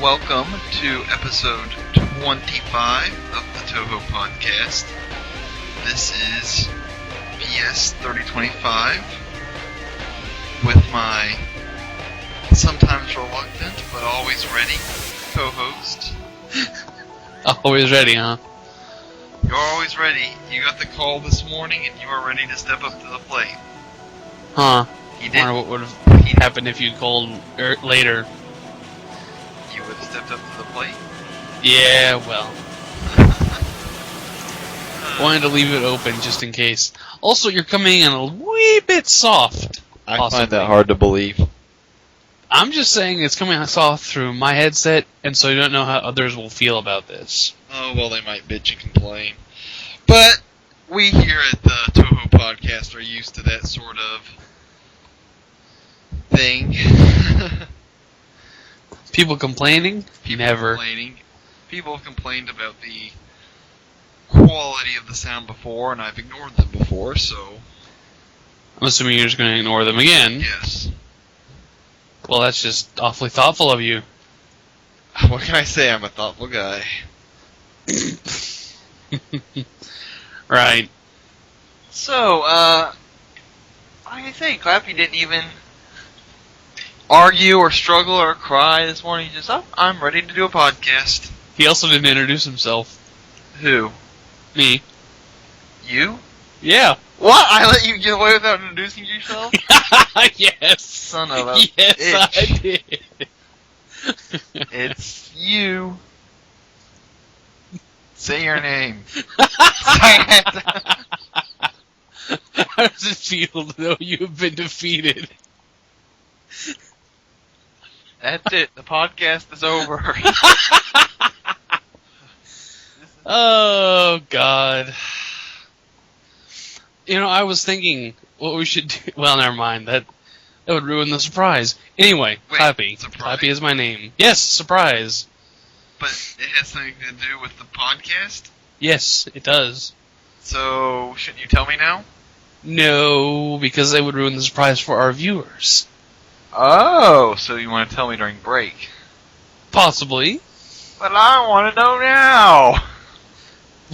Welcome to episode 25 of the Touhou podcast. This is PS 3025 with my sometimes reluctant but always ready co-host. Always ready, huh? You're always ready. You got the call this morning and you are ready to step up to the plate. Huh. You did. I wonder what would have happened if you'd called later. You would have stepped up to the plate? Yeah, well. Wanted to leave it open just in case. Also, you're coming in a wee bit soft. I possibly. find that hard to believe. I'm just saying it's coming soft through my headset, and so you don't know how others will feel about this. Oh, well, they might bitch and complain. But we here at the Touhou podcast are used to that sort of thing. People complaining? Never. Complaining. People have complained about the quality of the sound before, and I've ignored them before, so... I'm assuming you're just going to ignore them again. Yes. Well, that's just awfully thoughtful of you. What can I say? I'm a thoughtful guy. Right. So, like I say, Clappy didn't even argue or struggle or cry this morning. He just, I'm ready to do a podcast. He also didn't introduce himself. Who? Me. You? Yeah. What? I let you get away without introducing yourself? Yes. Son of a Yes, bitch. I did. It's you. Say your name. Say it. How does it feel to know you have been defeated? That's it. The podcast is over. Oh, God. You know, I was thinking what we should do. Well, never mind. That would ruin the surprise. Anyway, Wait, Clappy. surprise? Clappy is my name. Yes, surprise. But it has something to do with the podcast? Yes, it does. So, shouldn't you tell me now? No, because that would ruin the surprise for our viewers. Oh, so you want to tell me during break? Possibly. But I want to know now!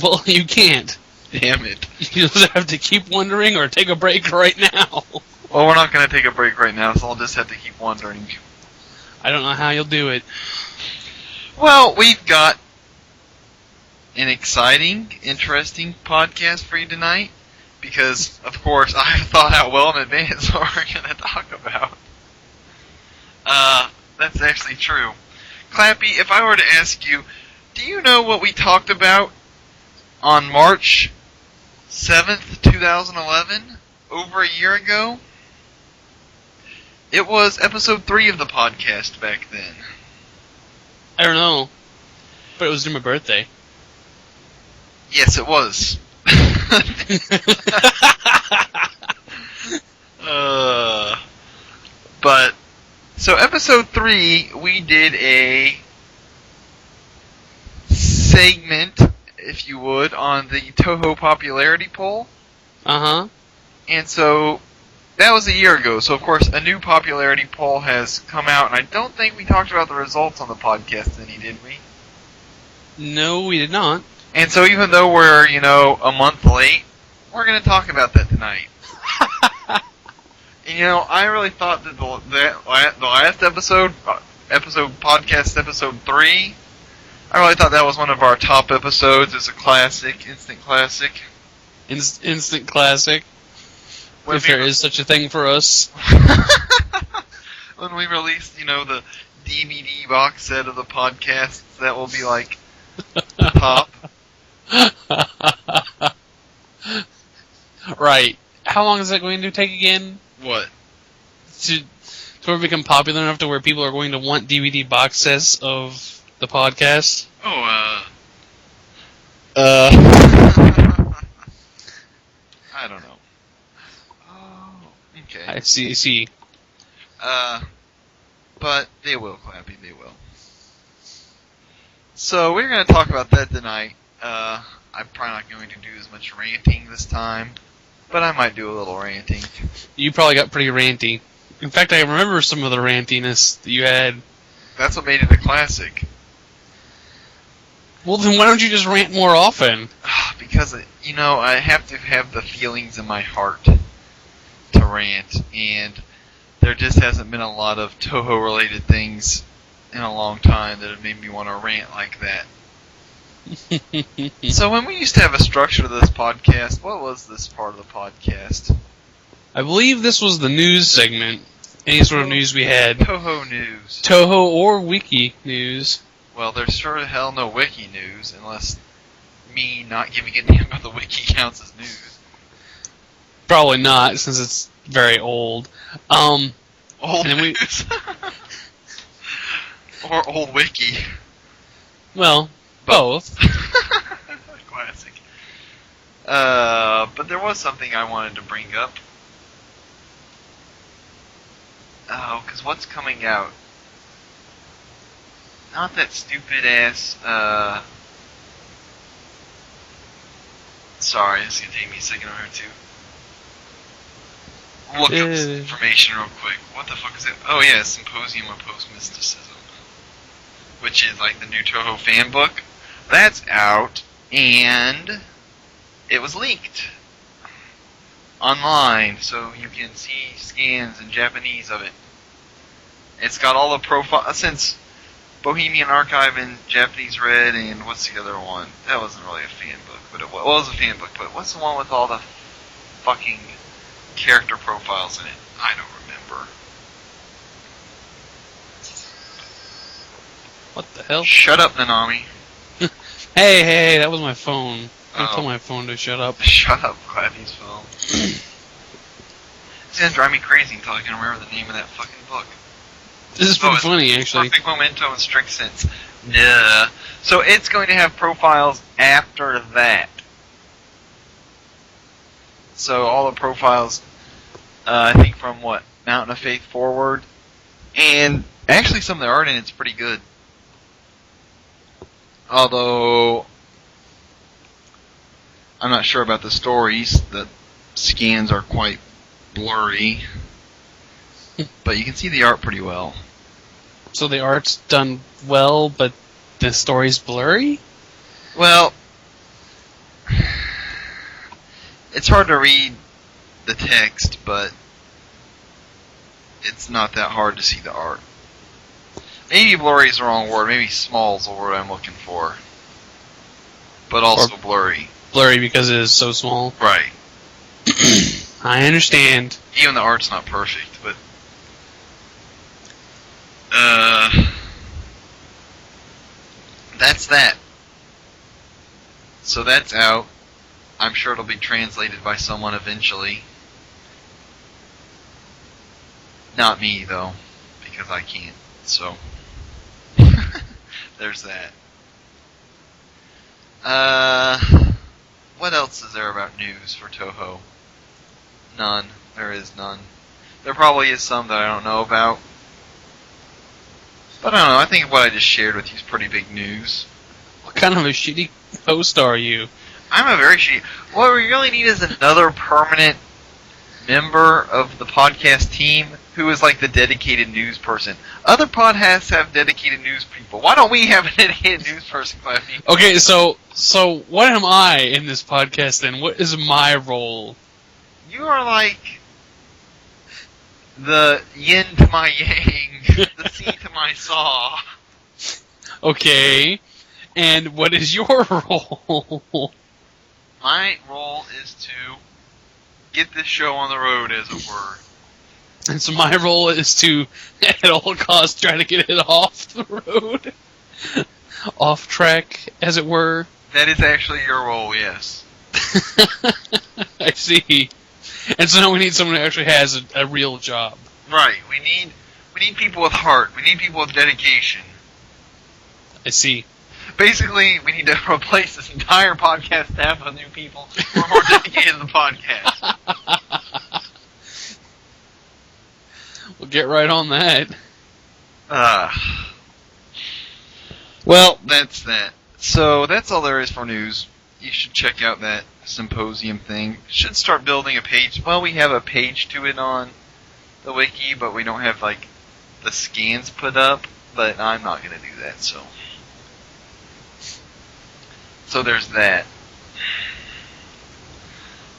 Well, you can't. Damn it. You just have to keep wondering or take a break right now. Well, we're not going to take a break right now, so I'll just have to keep wondering. I don't know how you'll do it. Well, we've got an exciting, interesting podcast for you tonight, because, of course, I've thought out well in advance what we're going to talk about. That's actually true. Clappy, if I were to ask you, do you know what we talked about on March 7th, 2011, over a year ago? It was episode 3 of the podcast back then. I don't know. But it was near my birthday. Yes, it was. But, so episode 3, we did a segment, if you would, on the Touhou popularity poll. Uh-huh. And so, that was a year ago, so of course a new popularity poll has come out, and I don't think we talked about the results on the podcast any, did we? No, we did not. And so even though we're, a month late, we're going to talk about that tonight. And I really thought that the last episode, podcast episode 3, I really thought that was one of our top episodes. It's a classic, instant classic. Instant classic. When if there is such a thing for us. When we release, the DVD box set of the podcasts, that will be like top. Right. How long is that going to take again? What? To become popular enough to where people are going to want DVD box sets of the podcast? Oh, see. But they will, Clappy, they will. So we're going to talk about that tonight. I'm probably not going to do as much ranting this time, but I might do a little ranting. You probably got pretty ranty. In fact, I remember some of the rantiness that you had. That's what made it a classic. Well, then why don't you just rant more often? Because, I have to have the feelings in my heart to rant, and there just hasn't been a lot of Touhou-related things in a long time that have made me want to rant like that. So when we used to have a structure to this podcast, what was this part of the podcast? I believe this was the news segment. Any sort of news we had. Touhou news. Touhou or Wiki news. Well, there's sure as hell no Wiki news, unless me not giving a damn about the Wiki counts as news. Probably not, since it's very old. Old news. Or old Wiki. Well, both. Classic. But there was something I wanted to bring up. Oh, because what's coming out? Not that stupid ass, Sorry, it's gonna take me a second or two. Look up this information real quick. What the fuck is it? Oh yeah, Symposium of Post-Mysticism. Which is like the new Touhou fan book. That's out, and it was leaked online, so you can see scans in Japanese of it. It's got all the profile since Bohemian Archive in Japanese Red, and what's the other one? That wasn't really a fan book, but it was a fan book. But what's the one with all the fucking character profiles in it? I don't remember. What the hell? Shut up, Nanami. Hey, that was my phone. I told my phone to shut up. Shut up, Clappy's phone. It's gonna drive me crazy until I can remember the name of that fucking book. This is pretty funny, actually. Perfect Memento and Strict Sense. Nah. So it's going to have profiles after that. So all the profiles, I think from Mountain of Faith forward, and actually some of the art in it's pretty good. Although I'm not sure about the stories. The scans are quite blurry. But you can see the art pretty well. So the art's done well, but the story's blurry? Well, it's hard to read the text, but it's not that hard to see the art. Maybe blurry is the wrong word. Maybe small is the word I'm looking for. But also blurry. Blurry because it is so small? Right. I understand. Even the art's not perfect, but... that's that. So that's out. I'm sure it'll be translated by someone eventually. Not me, though, because I can't. So, there's that. What else is there about news for Touhou? None. There is none. There probably is some that I don't know about. But I don't know, I think what I just shared with you is pretty big news. What kind of a shitty host are you? I'm a very shitty... What we really need is another permanent member of the podcast team who is like the dedicated news person. Other podcasts have dedicated news people. Why don't we have a dedicated news person, Clappy? Okay, so what am I in this podcast then? What is my role? You are like the yin to my yang, the si to my saw. Okay, and what is your role? My role is to get this show on the road, as it were. And so my role is to, at all costs, try to get it off the road. Off track, as it were. That is actually your role, yes. I see. And so now we need someone who actually has a real job. Right. We need people with heart. We need people with dedication. I see. Basically, we need to replace this entire podcast staff with new people who are more dedicated to the podcast. get right on that. Well, that's that. So that's all there is for news. You should check out that symposium thing. Should start building a page. Well, we have a page to it on the wiki, but we don't have like the scans put up. But I'm not gonna do that. So there's that.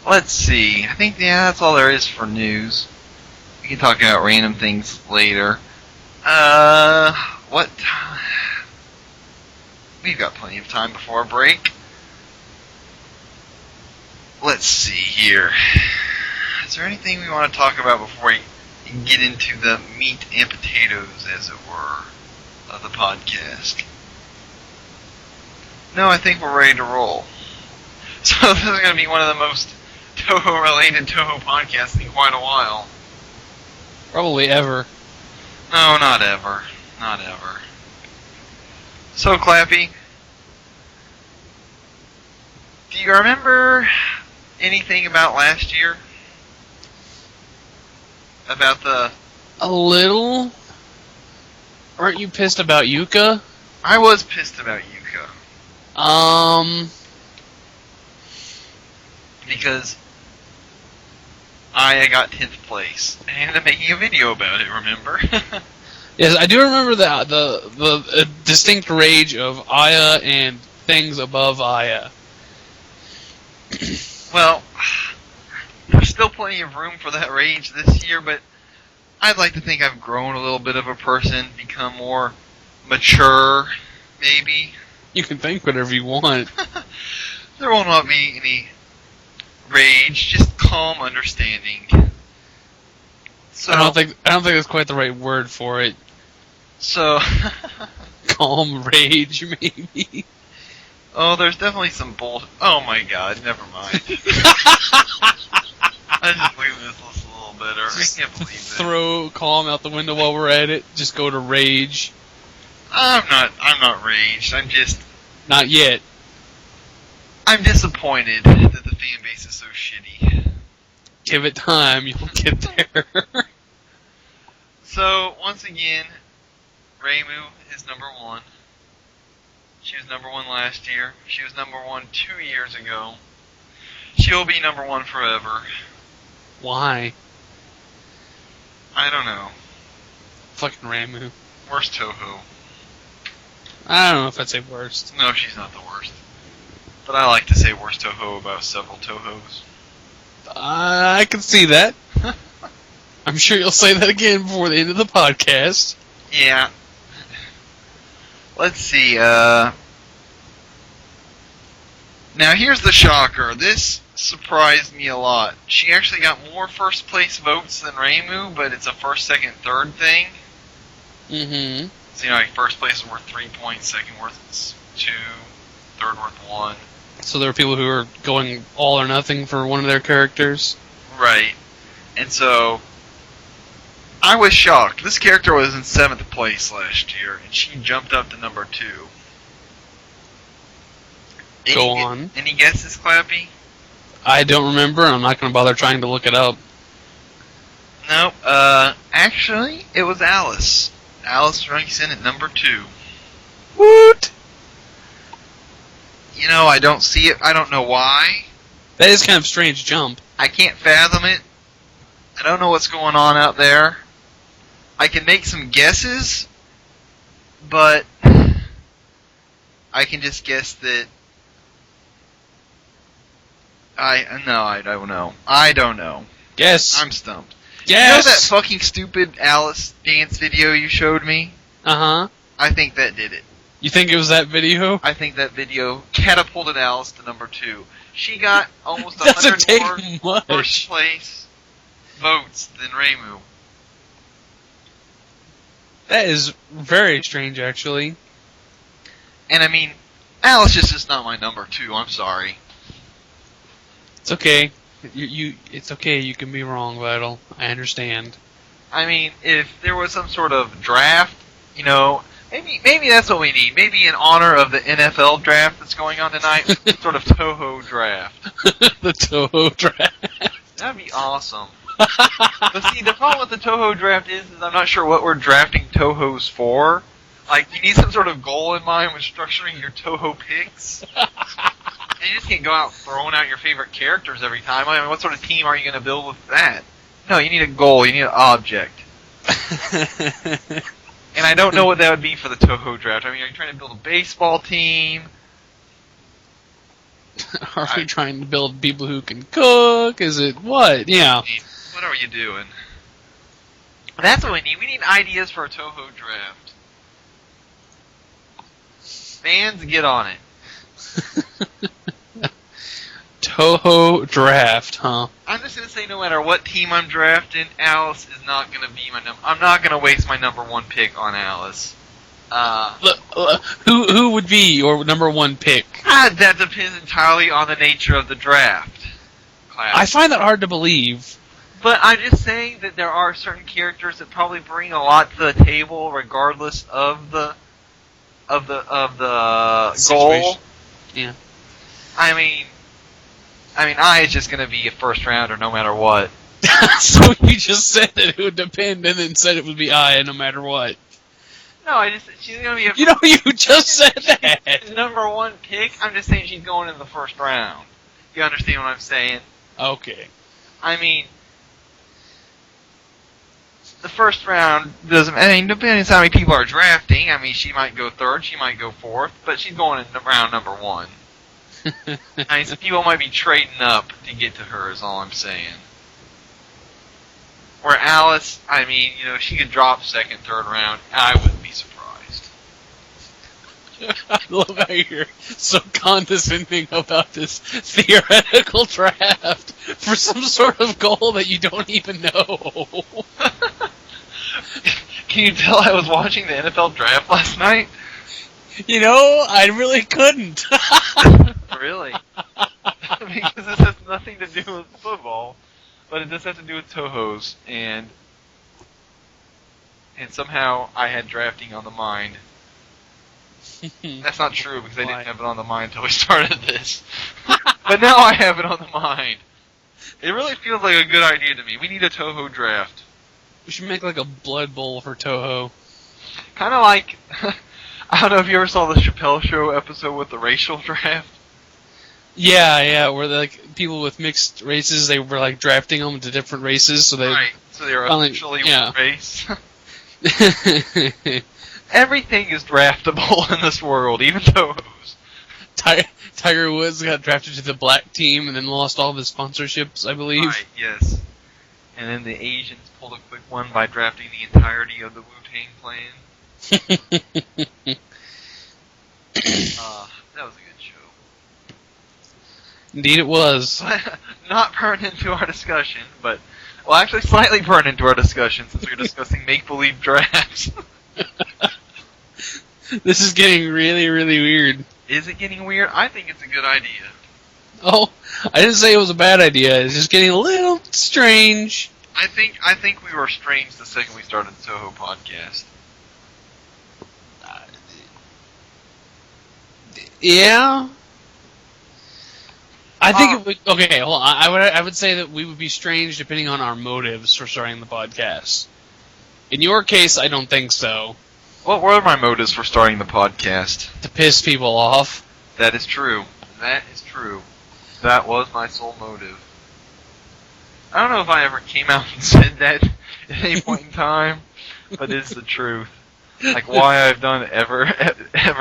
Let's see. I think that's all there is for news. We can talk about random things later. What time? We've got plenty of time before a break. Let's see here. Is there anything we want to talk about before we get into the meat and potatoes, as it were, of the podcast? No, I think we're ready to roll. So this is going to be one of the most Touhou-related Touhou podcasts in quite a while. Probably ever. No, not ever. Not ever. So, Clappy, do you remember anything about last year? About the... A little? Aren't you pissed about Yuka? I was pissed about Yuka. Because I got 10th place. I ended up making a video about it, remember? Yes, I do remember the distinct rage of Aya and things above Aya. Well, there's still plenty of room for that rage this year, but I'd like to think I've grown a little bit of a person, become more mature, maybe. You can think whatever you want. There will not be any rage, just calm understanding. So, I don't think that's quite the right word for it. So, Calm rage, maybe. oh, there's definitely some bull. Oh my God, never mind. I just leave this list a little better. I can't believe it. Throw calm out the window while we're at it. Just go to rage. I'm not raged. Not yet. I'm disappointed that the fan base is so shitty. Give it time, you'll get there. So, once again, Reimu is number one. She was number one last year. She was number one 2 years ago. She'll be number one forever. Why? I don't know. Fucking Ramu. Worst Touhou. I don't know if I'd say worst. No, she's not the worst. But I like to say worst Touhou about several Touhous. I can see that. I'm sure you'll say that again before the end of the podcast. Yeah. Let's see, now here's the shocker. This surprised me a lot. She actually got more first place votes than Reimu, but it's a first, second, third thing. Mm-hmm. So, like, first place is worth 3 points, second worth 2, third worth 1. So there are people who are going all or nothing for one of their characters? Right. And so, I was shocked. This character was in 7th place last year, and she jumped up to number 2. Go on. Any guesses, Clappy? I don't remember, and I'm not going to bother trying to look it up. Nope. Actually, it was Alice. Alice ranks in at number 2. What? You know, I don't see it. I don't know why. That is kind of a strange jump. I can't fathom it. I don't know what's going on out there. I can make some guesses, but I can just guess that I don't know. I don't know. Guess. I'm stumped. Yes. You know that fucking stupid Alice dance video you showed me? Uh-huh. I think that did it. You think it was that video? I think that video catapulted Alice to number 2. She got almost Doesn't 100 take more much. first place votes than Reimu. That is very strange, actually. And I mean, Alice is just not my number 2. I'm sorry. It's okay. It's okay. You can be wrong, Vital. I understand. I mean, if there was some sort of draft, you know, maybe that's what we need. Maybe in honor of the NFL draft that's going on tonight, some sort of Touhou draft. The Touhou draft. That'd be awesome. But see, the problem with the Touhou draft is I'm not sure what we're drafting Touhous for. Like, you need some sort of goal in mind when structuring your Touhou picks. And you just can't go out throwing out your favorite characters every time. I mean, what sort of team are you going to build with that? No, you need a goal. You need an object. And I don't know what that would be for the Touhou draft. I mean, are you trying to build a baseball team? Are we trying to build people who can cook? Is it what? Yeah. What are you doing? That's what we need. We need ideas for a Touhou draft. Fans, get on it. Touhou draft, huh? I'm just gonna say, no matter what team I'm drafting, Alice is not gonna be my number. I'm not gonna waste my number one pick on Alice. Who would be your number one pick? That depends entirely on the nature of the draft. I find that hard to believe. But I'm just saying that there are certain characters that probably bring a lot to the table, regardless of the goal. Yeah. I mean, I is just gonna be a first rounder no matter what. So you just said that it would depend, and then said it would be I no matter what. No, she's gonna be a. You know, you just said that. Number one pick. I'm just saying she's going in the first round. You understand what I'm saying? Okay. I mean, the first round doesn't. I mean, depending on how many people are drafting. I mean, she might go third, she might go fourth, but she's going in round number one. I mean, some people might be trading up to get to her. Is all I'm saying. Where Alice, I mean, you know, she could drop second, third round. I wouldn't be surprised. I love how you're so condescending about this theoretical draft for some sort of goal that you don't even know. Can you tell I was watching the NFL draft last night? You know, I really couldn't. Really? Because this has nothing to do with football, but it does have to do with Touhous, and somehow I had drafting on the mind. That's not true, because I didn't have it on the mind until we started this. But now I have it on the mind. It really feels like a good idea to me. We need a Touhou draft. We should make like a blood bowl for Touhou. Kind of like, I don't know if you ever saw the Chappelle Show episode with the racial draft. Yeah, where like people with mixed races, they were like drafting them to different races, so they were officially one race. Everything is draftable in this world, even Touhous. Tiger Woods got drafted to the black team and then lost all of his sponsorships, I believe. Right, yes. And then the Asians pulled a quick one by drafting the entirety of the Wu-Tang Clan. That was a good show. Indeed it was. Not burned into our discussion, but... Well, actually slightly burned into our discussion since we were discussing make-believe drafts. This is getting really, really weird. Is it getting weird? I think it's a good idea. Oh, I didn't say it was a bad idea. It's just getting a little strange. I think we were strange the second we started the Touhou podcast. Yeah. I think it would. Okay, hold on. I would say that we would be strange depending on our motives for starting the podcast. In your case, I don't think so. What were my motives for starting the podcast? To piss people off. That is true. That is true. That was my sole motive. I don't know if I ever came out and said that at any point in time, but it's the truth. Like, why I've done ever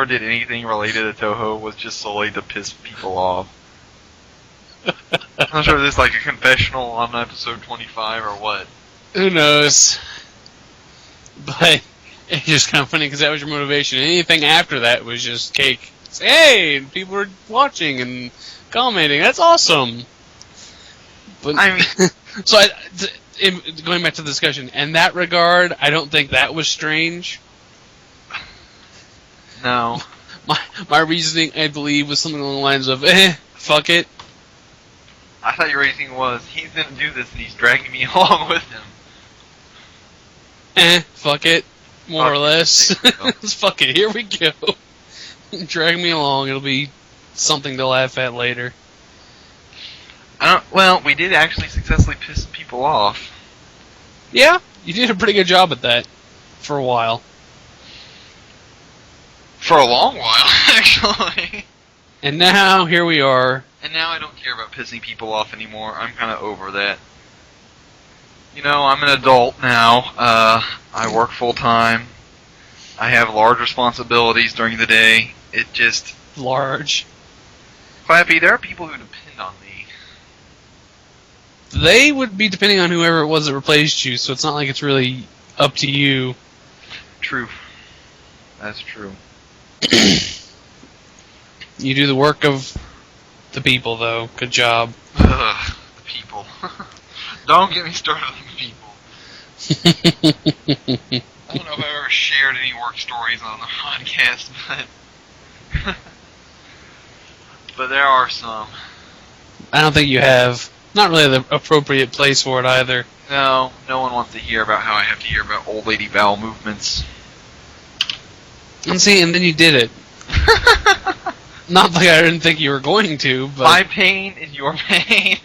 did anything related to Touhou was just solely to piss people off. I'm not sure if this is like a confessional on episode 25 or what. Who knows? But it's just kind of funny because that was your motivation. Anything after that was just cake. Say, hey, people are watching and commenting. That's awesome. But I mean, so going back to the discussion, in that regard, I don't think that was strange. No. My reasoning, I believe, was something along the lines of, fuck it. I thought your reasoning was, he's gonna do this and he's dragging me along with him. Fuck it. More or less. Fuck it, here we go. Drag me along, it'll be something to laugh at later. Well, we did actually successfully piss people off. Yeah, you did a pretty good job at that for a while. For a long while, actually. And now, here we are. And now I don't care about pissing people off anymore. I'm kind of over that. You know, I'm an adult now. I work full time. I have large responsibilities during the day. It just... Large. Clappy, there are people who depend on me. They would be depending on whoever it was that replaced you, so it's not like it's really up to you. True. That's true. You do the work of the people, though. Good job. Ugh, the people. Don't get me started on the people. I don't know if I've ever shared any work stories on the podcast, but... but there are some. I don't think you have. Not really the appropriate place for it either. No one wants to hear about how I have to hear about old lady bowel movements. And see, and then you did it. Not like I didn't think you were going to, but... My pain is your pain.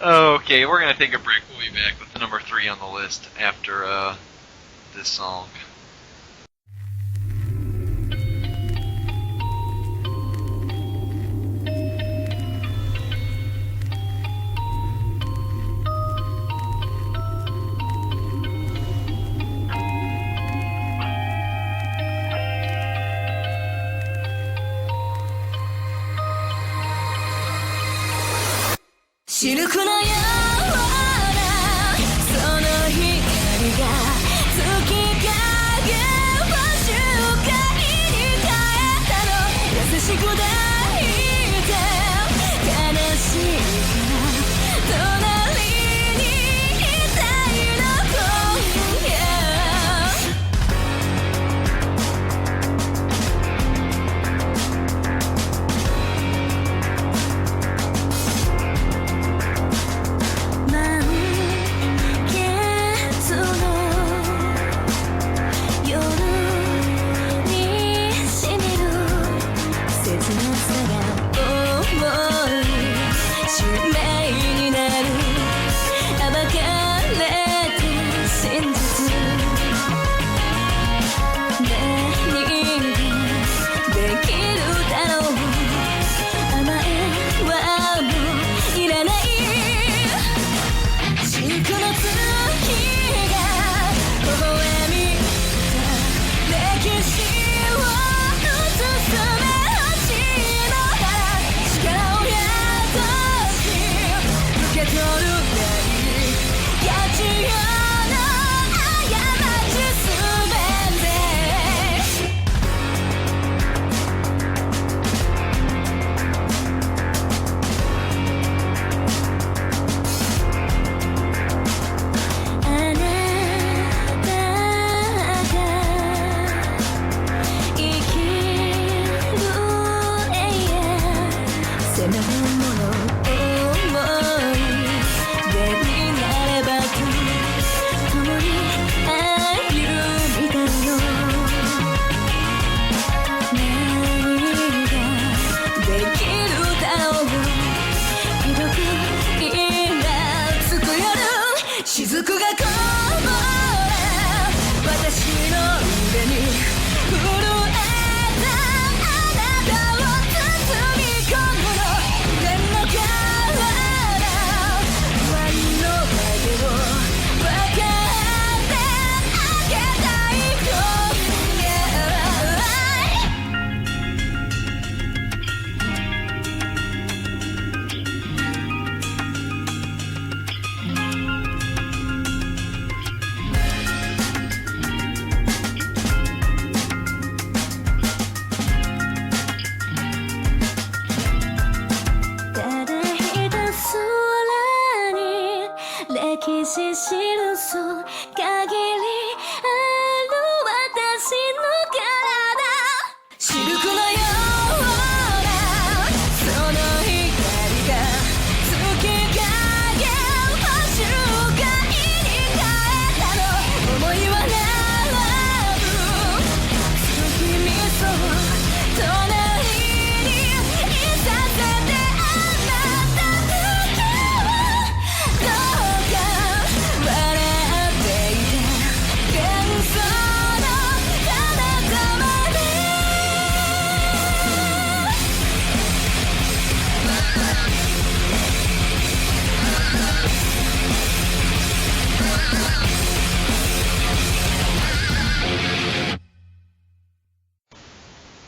Okay, we're gonna take a break. We'll be back with number 3 on the list after this song.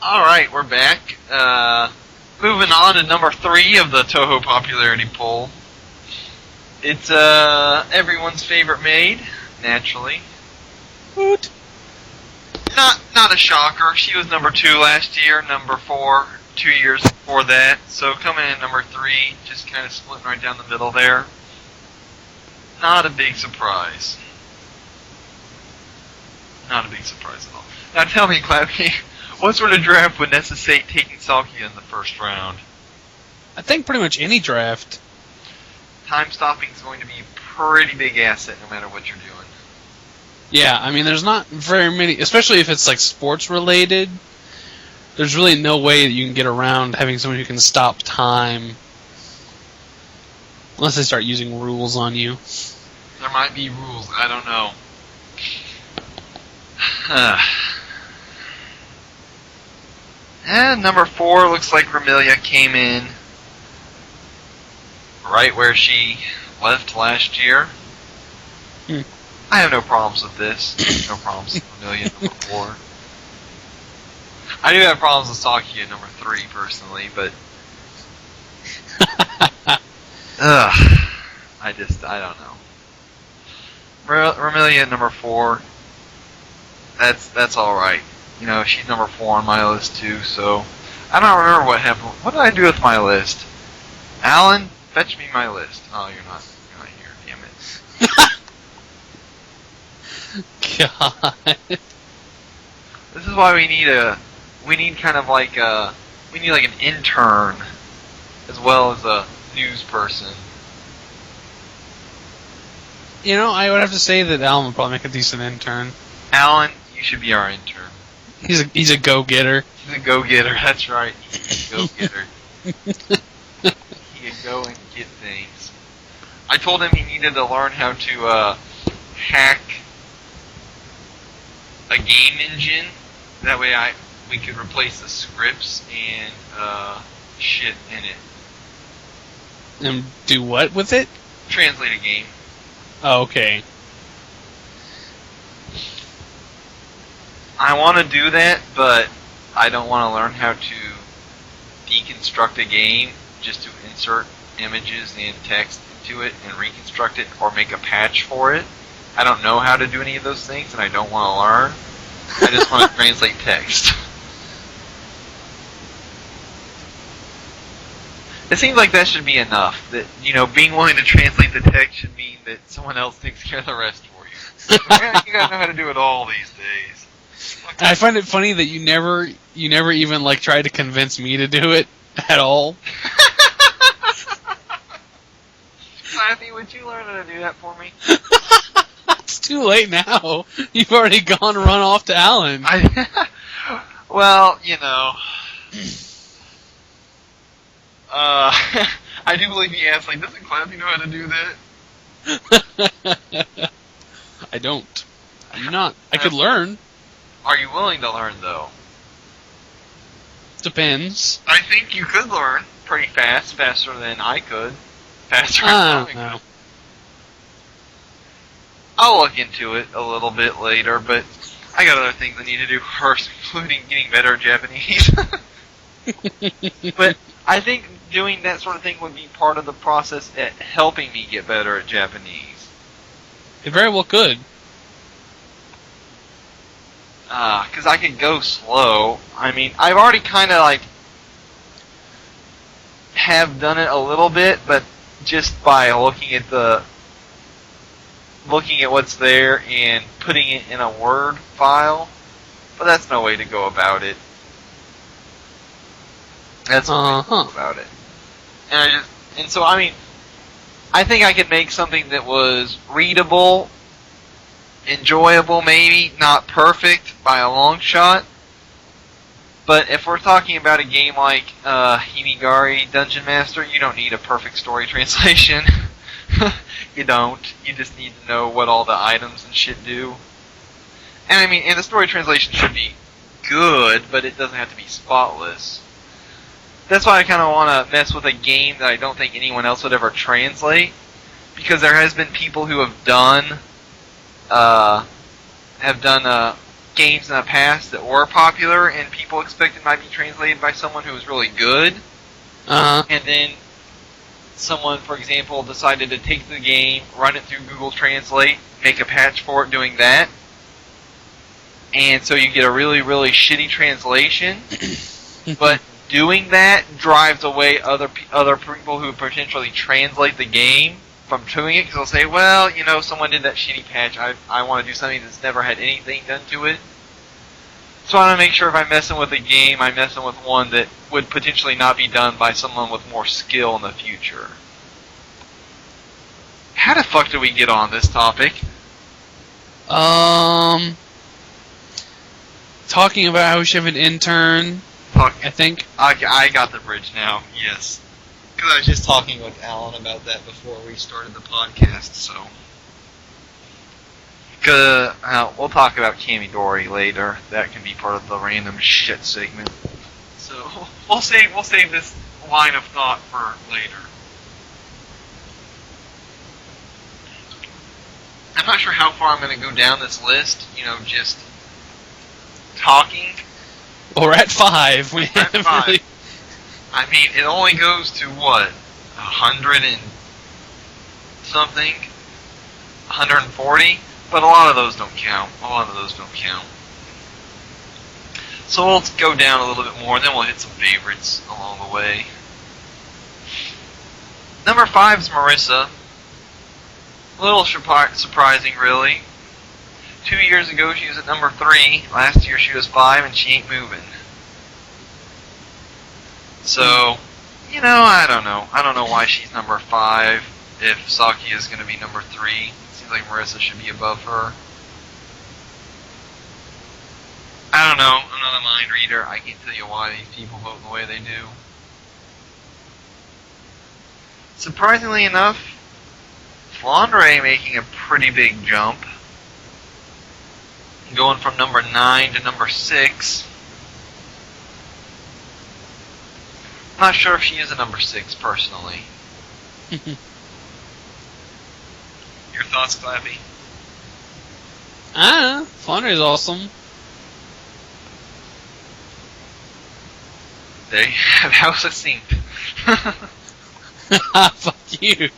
Alright, we're back. Moving on to number 3 of the Touhou popularity poll. It's everyone's favorite maid, naturally. Woot. Not a shocker. She was number 2 last year, number 4 2 years before that. So coming in number 3, just kind of splitting right down the middle there. Not a big surprise. Not a big surprise at all. Now tell me, Clappy, what sort of draft would necessitate taking Salkia in the first round? I think pretty much any draft. Time stopping is going to be a pretty big asset no matter what you're doing. Yeah, I mean, there's not very many, especially if it's like sports related. There's really no way that you can get around having someone who can stop time. Unless they start using rules on you. There might be rules, I don't know. And number 4 looks like Ramilia came in right where she left last year. I have no problems with this. No problems with Ramilia number 4. I do have problems with Sakia number 3 personally, but I don't know. Ramilia number 4. That's all right. You know, she's number 4 on my list too. So I don't remember what happened. What did I do with my list? Alan, fetch me my list. Oh, you're not here. Damn it. God. This is why we need an intern as well as a news person. You know, I would have to say that Alan would probably make a decent intern. Alan, you should be our intern. He's a go-getter. He's a go-getter, that's right. He's a go-getter. He can go and get things. I told him he needed to learn how to hack a game engine. That way we could replace the scripts and shit in it. And do what with it? Translate a game. Oh, okay. I want to do that, but I don't want to learn how to deconstruct a game just to insert images and text into it and reconstruct it or make a patch for it. I don't know how to do any of those things, and I don't want to learn. I just want to translate text. It seems like that should be enough. That, you know, being willing to translate the text should mean that someone else takes care of the rest for you. You gotta know how to do it all these days. I find it funny that you never even like tried to convince me to do it at all. Clappy, would you learn how to do that for me? It's too late now. You've already run off to Alan. Well, you know. I do believe he asked, like, doesn't Clappy know how to do that? I don't. I'm not. I could learn. Are you willing to learn, though? Depends. I think you could learn pretty fast, faster than I could. Faster than I don't I know. could. I'll look into it a little bit later, but I got other things I need to do first, including getting better at Japanese. But I think doing that sort of thing would be part of the process at helping me get better at Japanese. It very well could. Because I could go slow. I mean, I've already kind of like have done it a little bit, but just by looking at what's there and putting it in a Word file. But that's no way to go about it. That's no way to go about it. And so I mean, I think I could make something that was readable, enjoyable, maybe not perfect by a long shot. But if we're talking about a game like Himigari Dungeon Master, you don't need a perfect story translation. You don't. You just need to know what all the items and shit do. And I mean, and the story translation should be good, but it doesn't have to be spotless. That's why I kind of want to mess with a game that I don't think anyone else would ever translate, because there has been people who have done games in the past that were popular and people expected might be translated by someone who was really good. And then someone, for example, decided to take the game, run it through Google Translate, make a patch for it doing that. And so you get a really, really shitty translation. But doing that drives away other people who potentially translate the game from doing it, because they'll say, well, you know, someone did that shitty patch, I want to do something that's never had anything done to it. So I want to make sure if I'm messing with a game, I'm messing with one that would potentially not be done by someone with more skill in the future. How the fuck did we get on this topic? Talking about how we should have an intern, I think. I got the bridge now, yes. Because I was just talking with Alan about that before we started the podcast, so. We'll talk about Kamidori later. That can be part of the random shit segment. So, we'll save this line of thought for later. I'm not sure how far I'm going to go down this list, you know, just talking. We're at 5. We're at 5. Really... I mean, it only goes to, what, 100 and something? 140? But a lot of those don't count. So we'll go down a little bit more, and then we'll hit some favorites along the way. Number 5 is Marissa. A little surprising, really. 2 years ago, she was at number 3. Last year, she was 5, and she ain't moving. So, you know, I don't know. I don't know why she's number 5 if Saki is going to be number 3. Seems like Marissa should be above her. I don't know. I'm not a mind reader. I can't tell you why these people vote the way they do. Surprisingly enough, Flandre making a pretty big jump. Going from number 9 to number 6. I'm not sure if she is a number 6, personally. Your thoughts, Clappy? Flandre is awesome. There you have how succinct. Fuck you.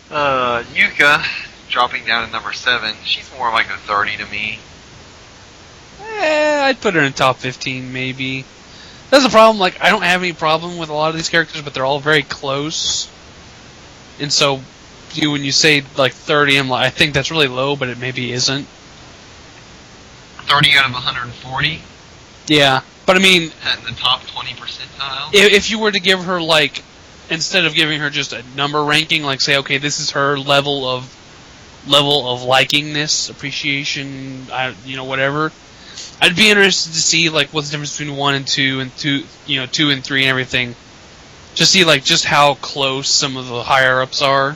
Yuka dropping down to number 7. She's more like a 30 to me. I'd put her in top 15, maybe. That's the problem. Like, I don't have any problem with a lot of these characters, but they're all very close. And so, when you say like 30, I'm like, I think that's really low, but it maybe isn't. 30 out of 140. Yeah, but I mean, in the top 20 percentile. If you were to give her like, instead of giving her just a number ranking, like say, okay, this is her level of likingness, appreciation, whatever. I'd be interested to see like what's the difference between 1 and 2 and 2 and 3 and everything. Just see like just how close some of the higher ups are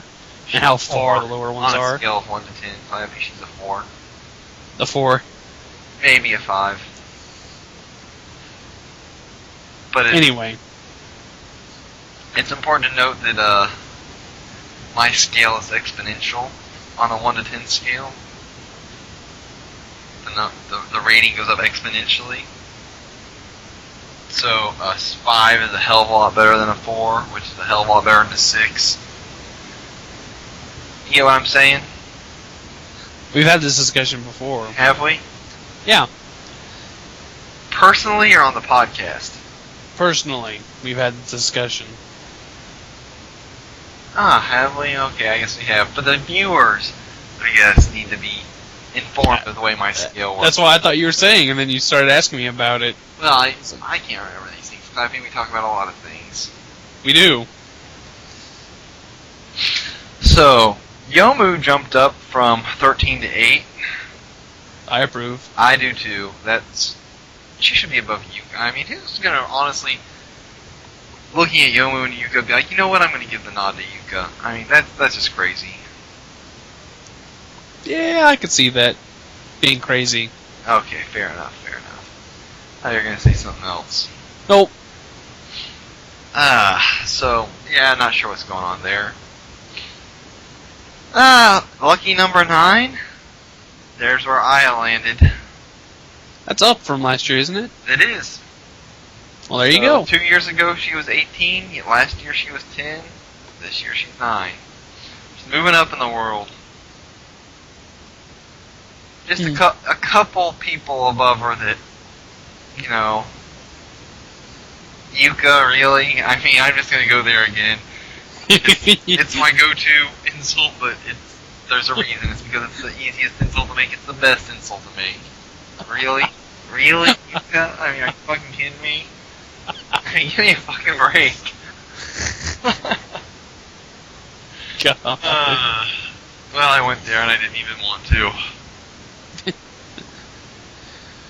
and how far the lower ones are. On a scale of 1 to 10, I think she's a 4. A 4. Maybe a 5. But anyway, it's important to note that my scale is exponential on a 1 to 10 scale. The rating goes up exponentially. So a 5 is a hell of a lot better than a 4, which is a hell of a lot better than a 6. You get what I'm saying? We've had this discussion before. Have we? Yeah. Personally or on the podcast? Personally, we've had this discussion. Have we? Okay, I guess we have. But the viewers, I guess, need to be informed of the way my scale works. That's what I thought you were saying, and then you started asking me about it. Well, I can't remember these things. I think we talk about a lot of things. We do. So, Yomu jumped up from 13 to 8. I approve. I do too. She should be above Yuka. I mean, who's gonna honestly, looking at Yomu and Yuka, be like, you know what? I'm gonna give the nod to Yuka. I mean, that's just crazy. Yeah, I could see that being crazy. Okay, fair enough. I thought you were gonna say something else. Nope. So yeah, not sure what's going on there. Lucky number 9. there's where I landed. That's up from last year, isn't it? It is. Well, there you go. 2 years ago she was 18. Last year she was 10. This year she's 9. She's moving up in the world. Just a couple people above her that, you know. Yuka, really? I mean, I'm just gonna go there again. It's my go-to insult, but there's a reason. It's because it's the easiest insult to make. It's the best insult to make. Really? Really, Yuka? I mean, are you fucking kidding me? Give me a fucking break. God. Well, I went there and I didn't even want to.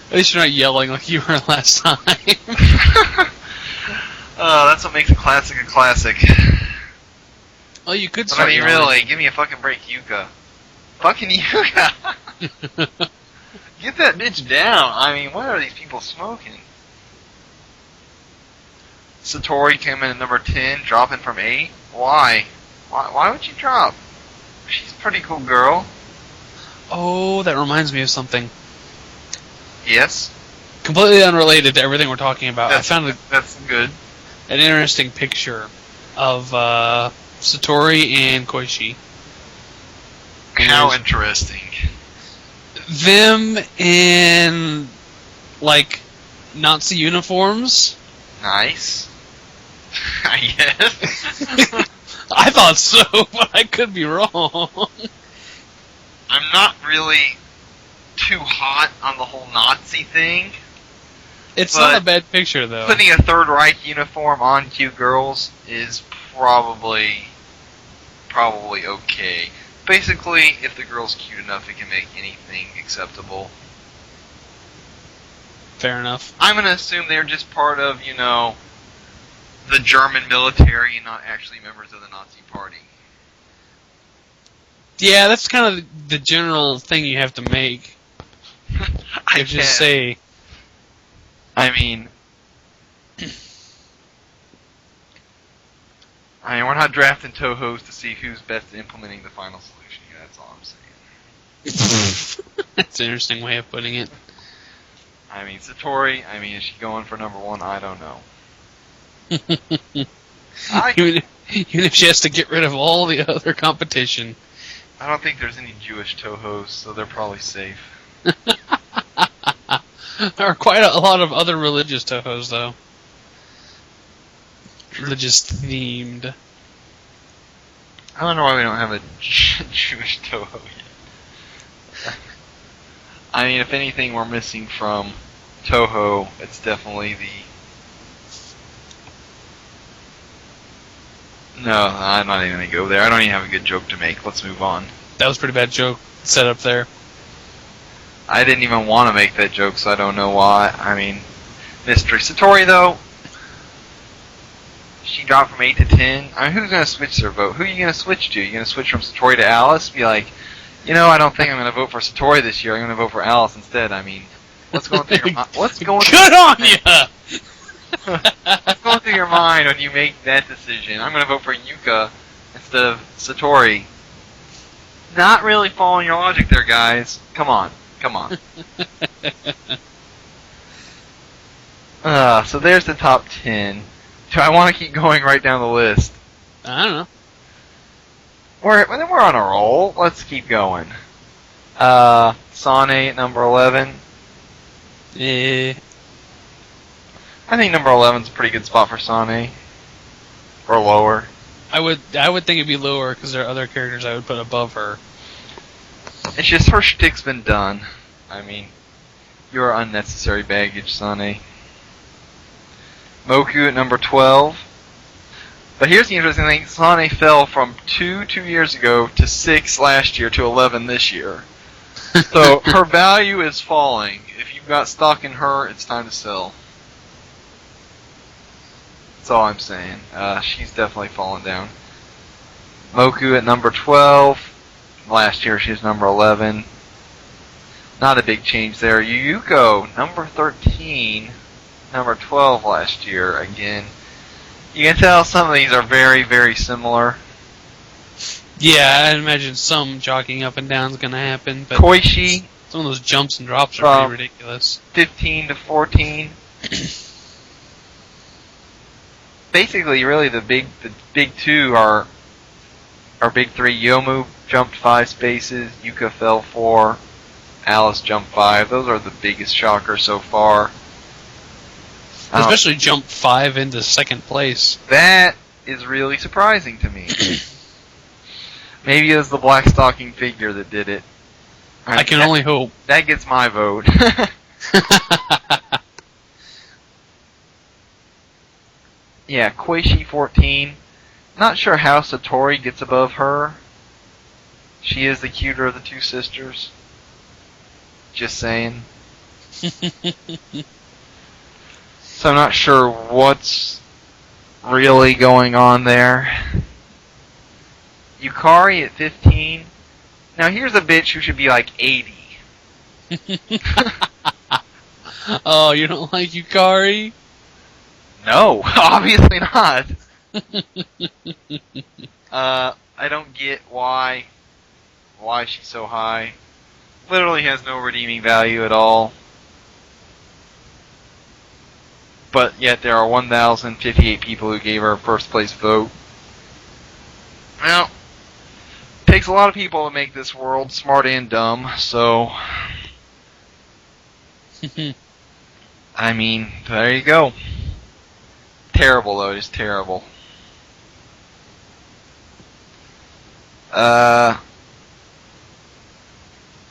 At least you're not yelling like you were last time. That's what makes a classic a classic. Oh, you could But start I mean, yelling. really, give me a fucking break, Yuka. Fucking Yuka! Get that bitch down. I mean, what are these people smoking? Satori came in at number 10, dropping from 8. Why? Why would you drop? She's a pretty cool girl. Oh, that reminds me of something. Yes? Completely unrelated to everything we're talking about. I found that's good. an interesting picture of Satori and Koichi. How interesting. Them in, like, Nazi uniforms. Nice. I guess. I thought so, but I could be wrong. I'm not really too hot on the whole Nazi thing. It's But not a bad picture, though. Putting a Third Reich uniform on cute girls is probably okay. Basically, if the girl's cute enough, it can make anything acceptable. Fair enough. I'm gonna assume they're just part of, you know, the German military and not actually members of the Nazi Party. Yeah, that's kind of the general thing you have to make. I You just say, I mean, we're not drafting Touhou's to see who's best at implementing the final solution here. That's all I'm saying. that's an interesting way of putting it. I mean, Satori, is she going for number 1? I don't know. Even if she has to get rid of all the other competition. I don't think there's any Jewish Touhou's, so they're probably safe. There are quite a lot of other religious Touhou's, though. Religious themed. I wonder why we don't have a Jewish Touhou yet. I mean, if anything we're missing from Touhou, it's definitely the... No, I'm not even going to go there. I don't even have a good joke to make. Let's move on. That was a pretty bad joke set up there. I didn't even want to make that joke, so I don't know why. I mean, mystery. Satori, though, she dropped from 8 to 10. I mean, who's going to switch their vote? Who are you going to switch to? You going to switch from Satori to Alice? Be like, you know, I don't think I'm going to vote for Satori this year. I'm going to vote for Alice instead. I mean, what's going through your mind? Good on ya! What's going through your mind when you make that decision? I'm going to vote for Yuka instead of Satori. Not really following your logic there, guys. Come on. So there's the top 10. Do I want to keep going right down the list? I don't know. We're on a roll. Let's keep going. Sane at number 11. I think number 11's a pretty good spot for Sane. Or lower. I would think it'd be lower because there are other characters I would put above her. It's just her shtick's been done. I mean, you're unnecessary baggage, Sane. Moku at number 12. But here's the interesting thing. Sane fell from 2 years ago to 6 last year to 11 this year. So her value is falling. If you've got stock in her, it's time to sell. That's all I'm saying. She's definitely fallen down. Moku at number 12. Last year she was number 11. Not a big change there. Yuyuko, number 13. Number 12 last year. Again, you can tell some of these are very, very similar. Yeah, I imagine some jockeying up and down is going to happen. But Koichi Some of those jumps and drops are From pretty ridiculous. 15 to 14. Basically, really, the big two are our big three. Yomu jumped 5 spaces, Yuka fell 4, Alice jumped 5. Those are the biggest shockers so far. Especially jump 5 into second place. That is really surprising to me. Maybe it was the black stocking figure that did it. I can only hope. That gets my vote. Yeah, Koishi 14. Not sure how Satori gets above her. She is the cuter of the two sisters. Just saying. So I'm not sure what's really going on there. Yukari at 15. Now here's a bitch who should be like 80. Oh, you don't like Yukari? No, obviously not. I don't get why she's so high. Literally has no redeeming value at all. But yet there are 1,058 people who gave her a first place vote. Well, it takes a lot of people to make this world smart and dumb, so I mean, there you go. Terrible though, just terrible.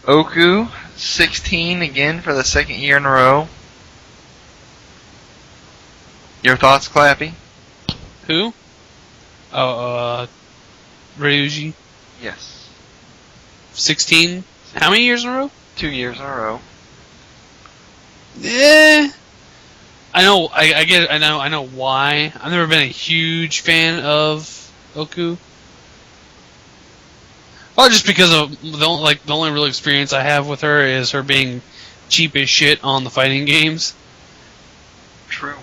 Oku, 16 again for the second year in a row. Your thoughts, Clappy? Who? Oh, Ryuji. Yes. 16? How many years in a row? 2 years in a row. I know. I get. I know why. I've never been a huge fan of Oku. Well, just because of the only real experience I have with her is her being cheap as shit on the fighting games. True.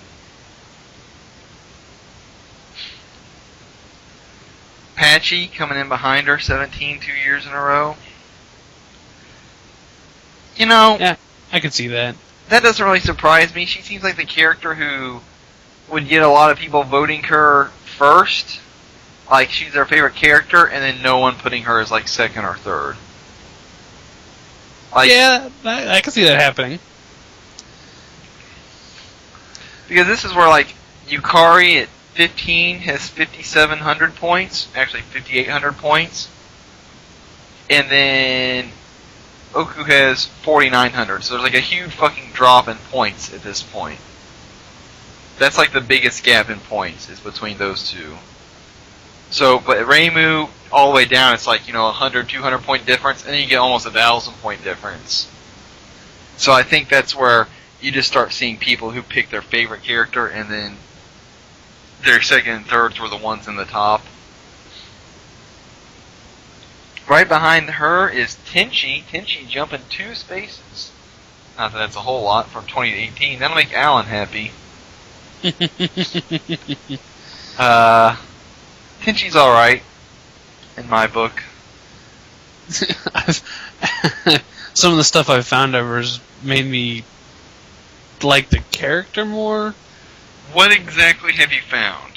Patchy coming in behind her, 17, 2 years in a row. You know, Yeah, I could see that. That doesn't really surprise me. She seems like the character who would get a lot of people voting her first. Like, she's their favorite character, and then no one putting her as, like, second or third. Like, Yeah, I can see that happening. because this is where, like, Yukari at 15 has 5,700 points. Actually, 5,800 points. And then Oku has 4,900. So there's, like, a huge fucking drop in points at this point. That's, like, the biggest gap in points is between those two. So, but Reimu, all the way down, it's like, 100, 200 point difference, and then you get almost 1,000 point difference. So I think that's where you just start seeing people who pick their favorite character, and then their second and thirds were the ones in the top. Right behind her is Tenchi. Tenchi jumping 2 spaces. Not that that's a whole lot from 20 to 18. That'll make Alan happy. Tenchi's alright, in my book. Some of the stuff I've found of her has made me like the character more. What exactly have you found?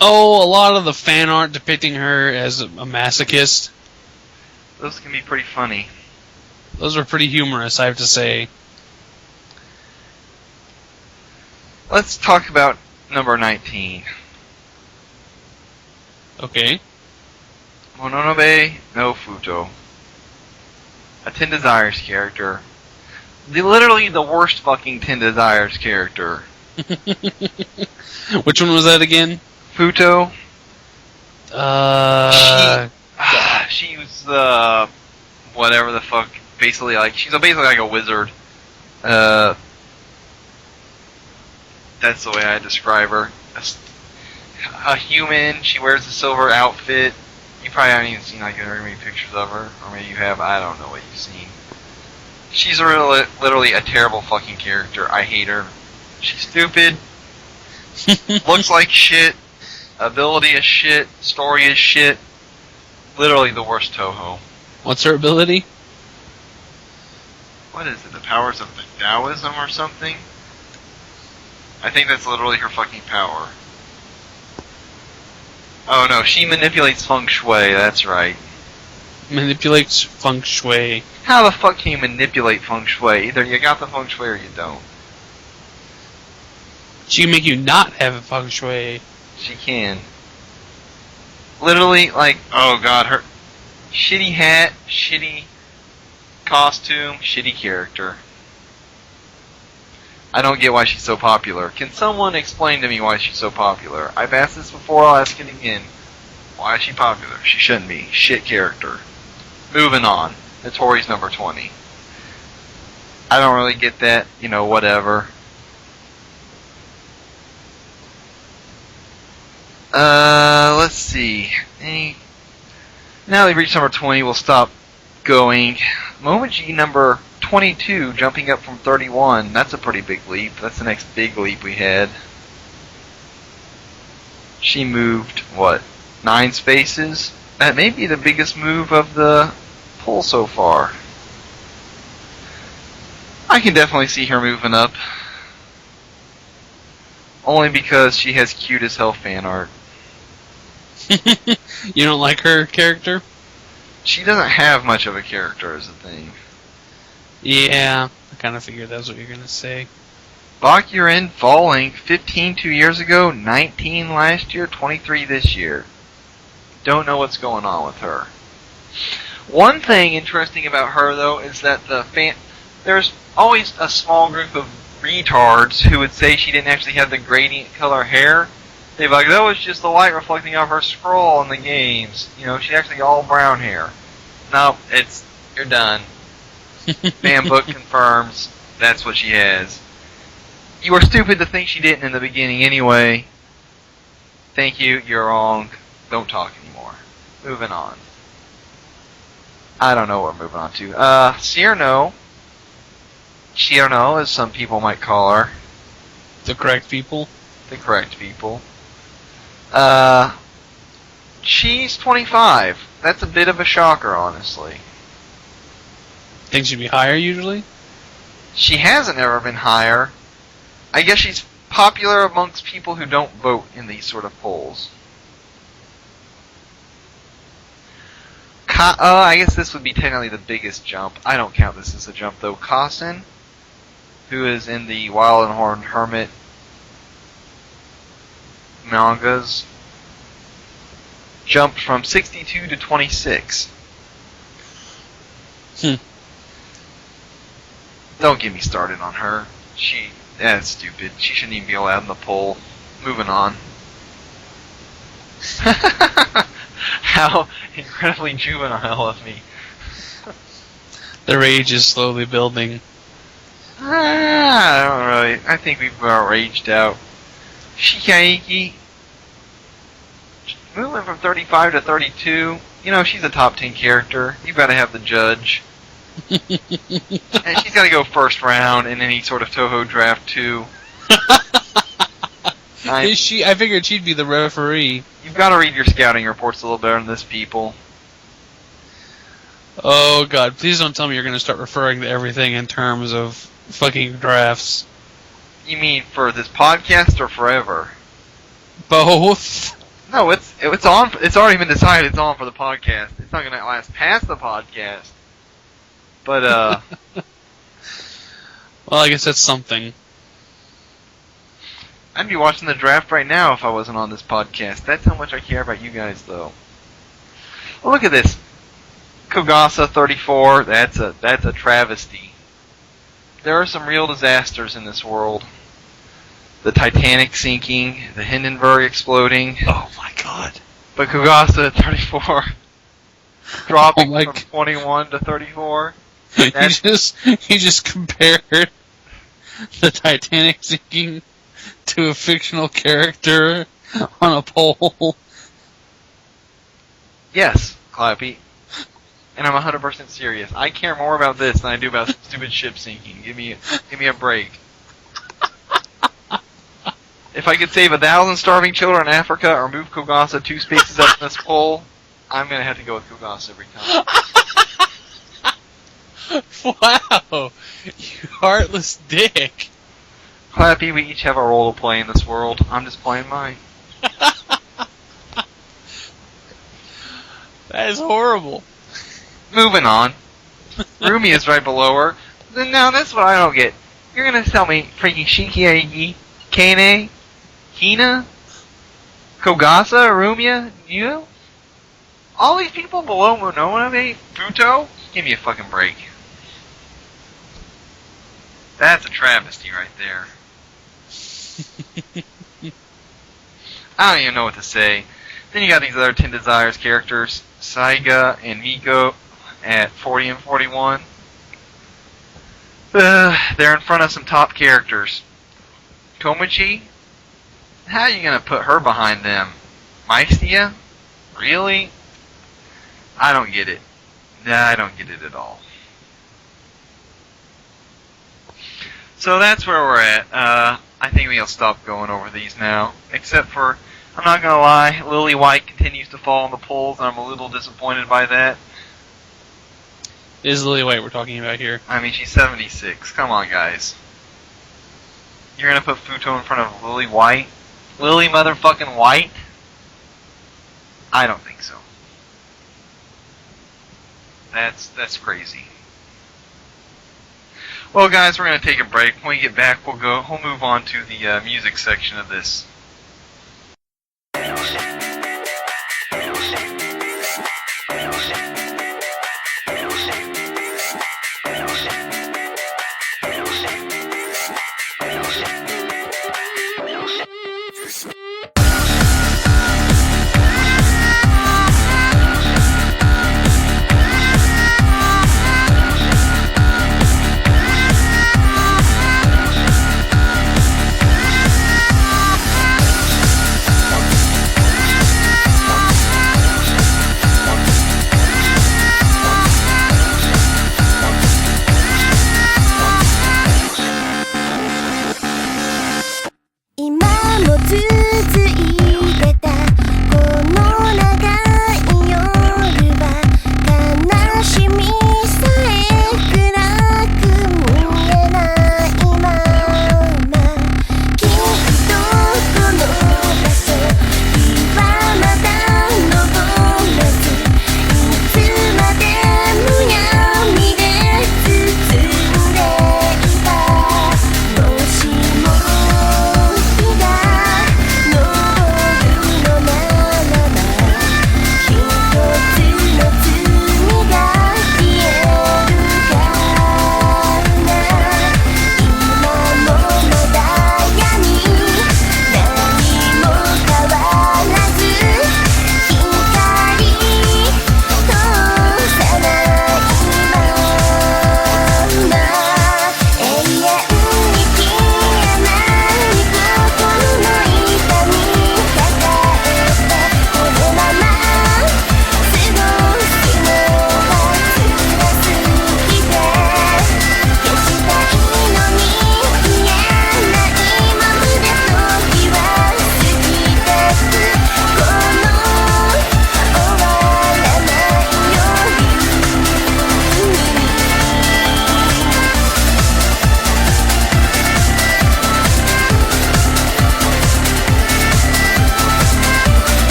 Oh, a lot of the fan art depicting her as a masochist. Those can be pretty funny. Those are pretty humorous, I have to say. Let's talk about number 19. Okay. Mononobe no Futo. A Ten Desires character. Literally the worst fucking Ten Desires character. Which one was that again? Futo. She was the whatever the fuck. Basically, like she's basically like a wizard. That's the way I describe her. A human. She wears a silver outfit. You probably haven't even seen like very many pictures of her, or maybe you have. I don't know what you've seen. She's literally a terrible fucking character. I hate her. She's stupid. Looks like shit. Ability is shit. Story is shit. Literally the worst Touhou. What's her ability? what is it? The powers of the Taoism or something? I think that's literally her fucking power. Oh no, she manipulates feng shui, that's right. Manipulates feng shui. How the fuck can you manipulate feng shui? Either you got the feng shui or you don't. She can make you not have a feng shui. She can. Literally, like, oh god, her shitty hat, shitty costume, shitty character. I don't get why she's so popular. Can someone explain to me why she's so popular? I've asked this before, I'll ask it again. Why is she popular? She shouldn't be. Shit character. Moving on. Notori's number 20. I don't really get that, you know, whatever. Let's see. Now they've reached number 20, we'll stop going. Momoji number 22, jumping up from 31. That's a pretty big leap. That's the next big leap we had. She moved, what, 9 spaces? That may be the biggest move of the poll so far. I can definitely see her moving up. Only because she has cute as hell fan art. You don't like her character? She doesn't have much of a character is the thing. Yeah, I kind of figured that's what you're going to say. Bakurin falling 15 2 years ago, 19 last year, 23 this year. Don't know what's going on with her. One thing interesting about her, though, is that there's always a small group of retards who would say she didn't actually have the gradient color hair. They'd be like, that was just the light reflecting off her scroll in the games. You know, she actually got all brown hair. No, you're done. Fan book confirms that's what she has. You were stupid to think she didn't in the beginning anyway. Thank you, you're wrong. Don't talk anymore. Moving on. I don't know what we're moving on to. Cyrano, as some people might call her. The correct people? The correct people. She's 25. That's a bit of a shocker, honestly. Think she'd be higher usually? She hasn't ever been higher. I guess she's popular amongst people who don't vote in these sort of polls. I guess this would be technically the biggest jump. I don't count this as a jump, though. Kasen, who is in the Wild and Horned Hermit mangas, jumped from 62 to 26. Don't get me started on her. That's stupid. She shouldn't even be allowed in the poll. Moving on. How incredibly juvenile of me. The rage is slowly building. I don't really. I think we've raged out. Shikaiki, moving from 35 to 32. You know, she's a top 10 character. You gotta have the judge. And she's gotta go first round in any sort of Touhou draft too. Is she? I figured she'd be the referee. You've got to read your scouting reports a little better than this, people. Oh god, please don't tell me you're going to start referring to everything in terms of fucking drafts. You mean for this podcast or forever? Both. No, it's on. It's already been decided. It's on for the podcast. It's not going to last past the podcast. But well, I guess that's something. I'd be watching the draft right now if I wasn't on this podcast. That's how much I care about you guys, though. Well, look at this. Kogasa 34. That's a travesty. There are some real disasters in this world. The Titanic sinking, the Hindenburg exploding. Oh my god. But Kogasa at 34, dropping Oh from 21 to 34. You just compared the Titanic sinking to a fictional character on a pole. Yes, Clappy. And I'm 100% serious. I care more about this than I do about stupid ship sinking. Give me a break. If I could save 1,000 starving children in Africa or move Kogasa 2 spaces up in this pole, I'm gonna have to go with Kogasa every time. Wow, you heartless dick. Clappy, we each have a role to play in this world. I'm just playing mine. That is horrible. Moving on. Rumi is right below her. Now, that's what I don't get. You're gonna tell me freaking Shikiagi, Kane, Hina, Kogasa, Rumia, you? All these people below Mononobe, Futo? Give me a fucking break. That's a travesty right there. I don't even know what to say. Then you got these other 10 Desires characters, Saiga and Miko at 40 and 41. They're in front of some top characters. Komichi? How are you going to put her behind them? Maestia? Really? I don't get it. Nah, I don't get it at all. So that's where we're at. I think we'll stop going over these now. Except for, I'm not going to lie, Lily White continues to fall in the polls, and I'm a little disappointed by that. It is Lily White we're talking about here. I mean, she's 76. Come on, guys. You're going to put Futo in front of Lily White? Lily motherfucking White? I don't think so. That's crazy. Well, guys, we're going to take a break. When we get back, we'll move on to the music section of this.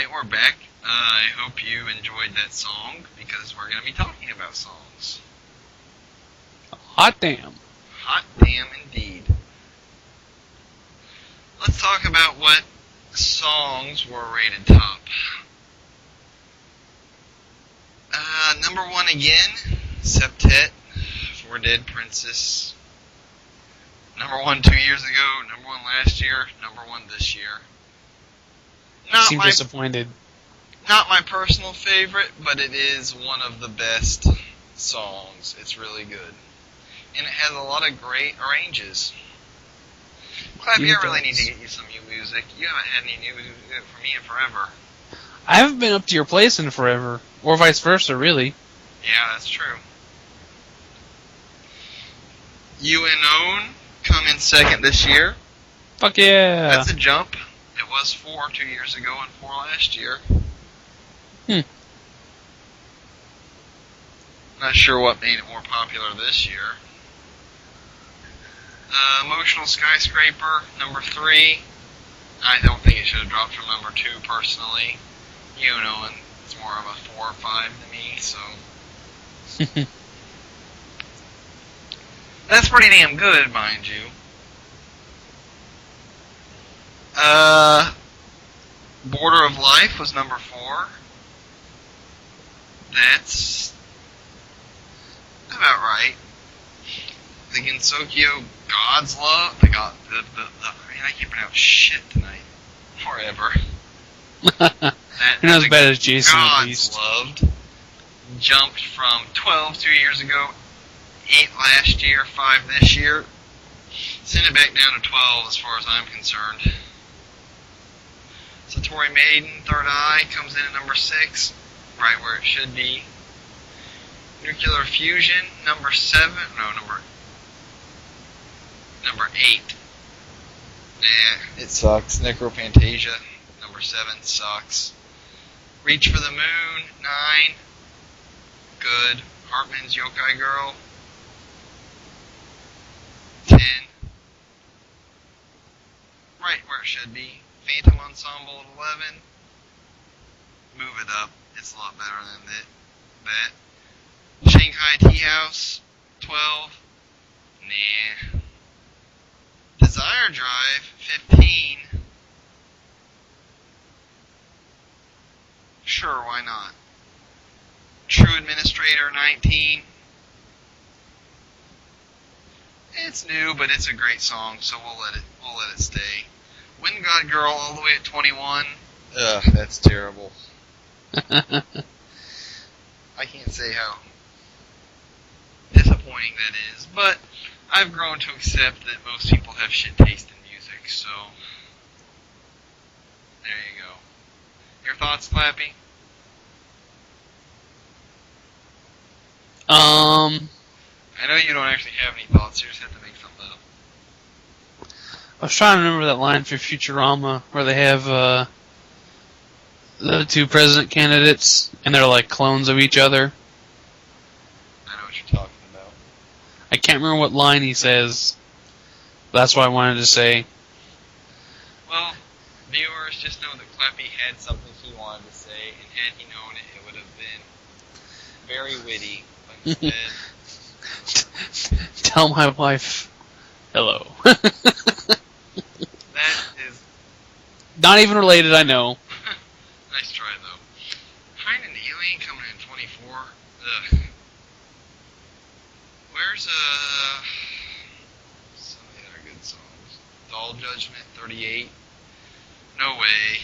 Alright, we're back. I hope you enjoyed that song, because we're going to be talking about songs. Hot damn. Hot damn indeed. Let's talk about what songs were rated top. Number 1 again, Septet, For Dead Princess. Number 1 2 years ago, number 1 last year, number 1 this year. Seem disappointed. Not my personal favorite, but it is one of the best songs. It's really good. And it has a lot of great arranges. Clappy, I really need to get you some new music. You haven't had any new music for me in forever. I haven't been up to your place in forever. Or vice versa, really. Yeah, that's true. You and Own come in second this year. Fuck yeah. That's a jump. It was 4 2 years ago and 4 last year. Not sure what made it more popular this year. Emotional Skyscraper, number 3. I don't think it should have dropped from number 2, personally. You know, and it's more of a 4 or 5 to me, so. That's pretty damn good, mind you. Border of Life was number 4. That's about right. The Gensokyo God's Love, I mean, I can't pronounce shit tonight. Forever. You're not as bad as Jason, at least. God's Loved jumped from 12 2 years ago, 8 last year, 5 this year. Send it back down to 12 as far as I'm concerned. Satori Maiden, Third Eye, comes in at number 6, right where it should be. Nuclear Fusion, number 7, number 8. Nah, it sucks. Necrophantasia, number 7, sucks. Reach for the Moon, 9, good. Hartman's Yokai Girl, 10. Right where it should be. Phantom Ensemble at 11. Move it up. It's a lot better than that. Shanghai Tea House, 12. Nah. Desire Drive, 15. Sure, why not? True Administrator, 19. It's new, but it's a great song, so we'll let it stay. Wind God Girl all the way at 21. Ugh, that's terrible. I can't say how disappointing that is, but I've grown to accept that most people have shit taste in music, so there you go. Your thoughts, Clappy? I know you don't actually have any thoughts, you just have to make something up. I was trying to remember that line for Futurama where they have the 2 president candidates and they're like clones of each other. I know what you're talking about. I can't remember what line he says. That's what I wanted to say. Well, viewers, just know that Clappy had something he wanted to say, and had he known it, it would have been very witty. But instead, Tell my wife hello. that is not even related, I know. nice try, though. Find an Alien coming in 24. Ugh. Where's some of the other good songs? Doll Judgment, 38. No way.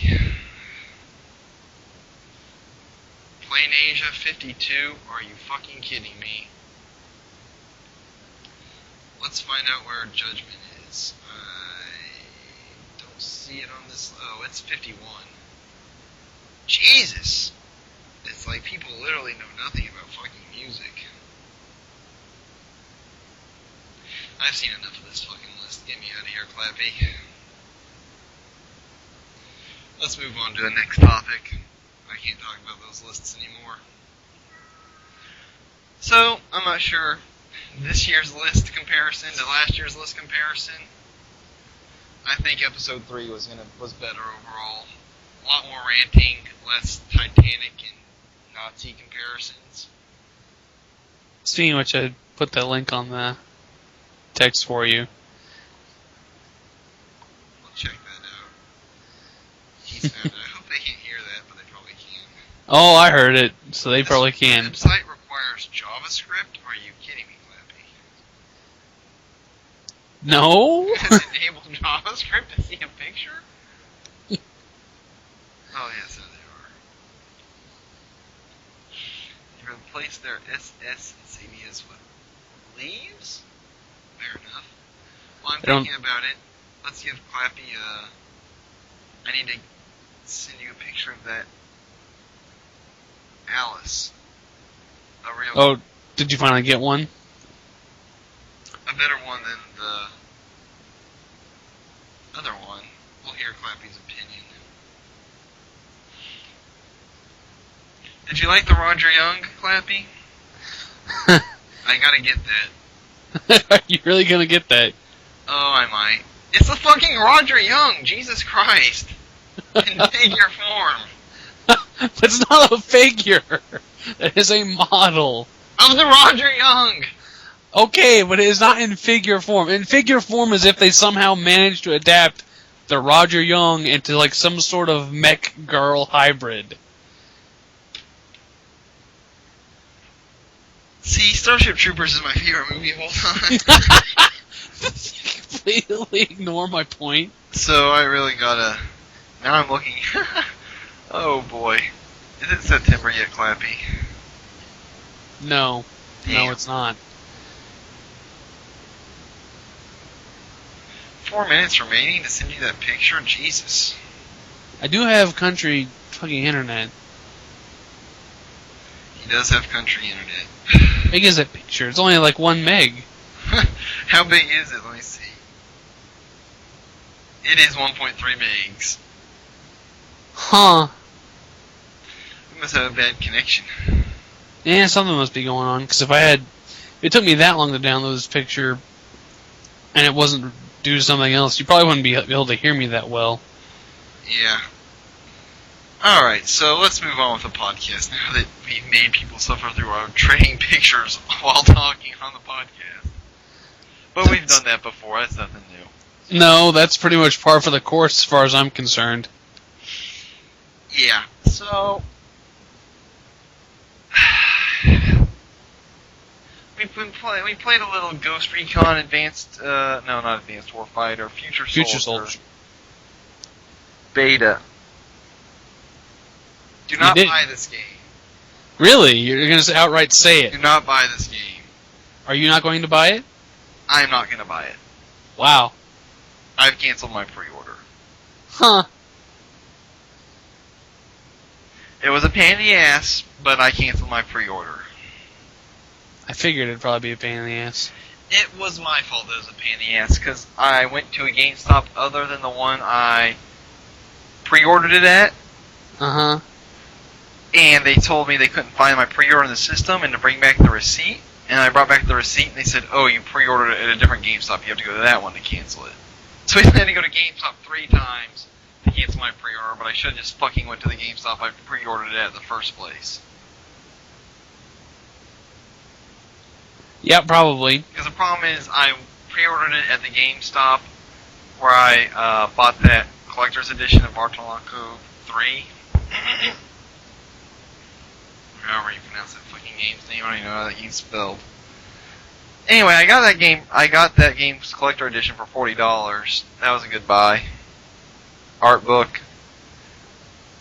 Plain Asia, 52. Are you fucking kidding me? Let's find out where Judgment is. I don't see it on this. Oh, it's 51. Jesus! It's like people literally know nothing about fucking music. I've seen enough of this fucking list. Get me out of here, Clappy. Let's move on to the next topic. I can't talk about those lists anymore. So, I'm not sure. This year's list comparison to last year's list comparison. I think episode 3 was better overall. A lot more ranting, less Titanic and Nazi comparisons. Speaking of which, I put that link on the text for you. We'll check that out. I hope they can't hear that, but they probably can. Oh, I heard it, so they probably can. The website requires JavaScript? Are you kidding me, Clappy? No? Enable JavaScript to see a picture? Oh, yes, there they are. They replace their SS insignias with leaves? Fair enough. Well, I'm thinking about it. Let's give Clappy I need to send you a picture of that Alice. A real. Oh, did you finally get one? A better one than the other one. We'll hear Clappy's opinion. Did you like the Roger Young, Clappy? I gotta get that. Are you really gonna get that? Oh, I might. It's the fucking Roger Young! Jesus Christ! In figure form. But it's not a figure. It is a model. Of the Roger Young! Okay, but it is not in figure form. In figure form is if they somehow managed to adapt the Roger Young into like some sort of mech girl hybrid. See, Starship Troopers is my favorite movie of all time. Completely ignore my point. So I really gotta... Now I'm looking... Oh boy. Is it September yet, Clappy? No. Damn. No, it's not. 4 minutes remaining to send you that picture? Jesus. I do have country fucking internet. He does have country internet. How big is that picture? It's only like 1 meg. How big is it? Let me see. It is 1.3 megs. Huh. We must have a bad connection. Yeah, something must be going on. Because if it took me that long to download this picture, and it wasn't due to something else, you probably wouldn't be able to hear me that well. Yeah. Alright, so let's move on with the podcast now that we've made people suffer through our trading pictures while talking on the podcast. But we've done that before, that's nothing new. No, that's pretty much par for the course as far as I'm concerned. Yeah, so... we played a little Ghost Recon Advanced, no, not Advanced Warfighter, Future Soldier. Beta. Do not buy this game. Really? You're going to outright say it? Do not buy this game. Are you not going to buy it? I'm not going to buy it. Wow. I've canceled my pre-order. Huh. It was a pain in the ass, but I canceled my pre-order. I figured it'd probably be a pain in the ass. It was my fault that it was a pain in the ass, because I went to a GameStop other than the one I pre-ordered it at. Uh-huh. And they told me they couldn't find my pre-order in the system and to bring back the receipt. And I brought back the receipt and they said, oh, you pre-ordered it at a different GameStop. You have to go to that one to cancel it. So I had to go to GameStop 3 times to cancel my pre-order, but I should have just fucking went to the GameStop I pre-ordered it at in the first place. Yeah, probably. Because the problem is I pre-ordered it at the GameStop where I bought that collector's edition of Artalaco 3. However you pronounce that fucking game's name, I don't even know how that game's spelled. Anyway, I got that game's collector edition for $40. That was a good buy. Art book,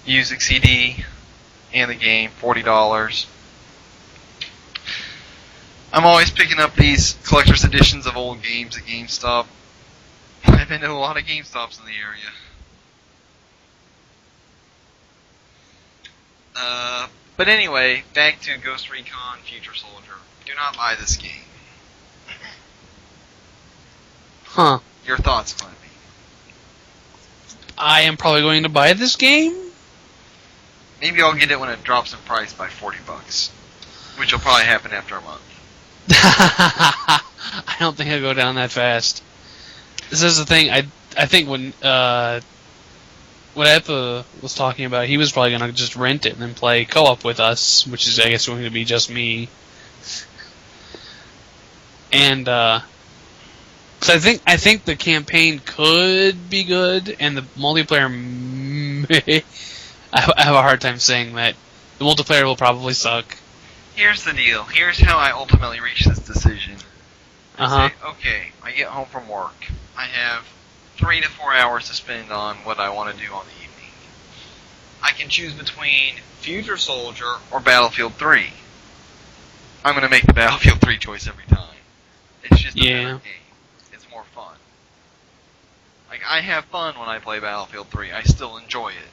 music CD, and the game, $40. I'm always picking up these collector's editions of old games at GameStop. I've been to a lot of GameStops in the area. But anyway, back to Ghost Recon Future Soldier. Do not buy this game. Huh. Your thoughts, Clampy? I am probably going to buy this game? Maybe I'll get it when it drops in price by $40, which will probably happen after a month. I don't think I'll go down that fast. This is the thing. I think when Epa was talking about, he was probably gonna just rent it and then play co-op with us, which is, I guess, going to be just me. And, 'cause I think the campaign could be good, and the multiplayer may... I have a hard time saying that. The multiplayer will probably suck. Here's the deal. Here's how I ultimately reached this decision. Uh-huh. Say, okay, I get home from work. I have 3 to 4 hours to spend on what I want to do on the evening. I can choose between Future Soldier or Battlefield 3. I'm going to make the Battlefield 3 choice every time. It's just a better game. It's more fun. Like, I have fun when I play Battlefield 3. I still enjoy it.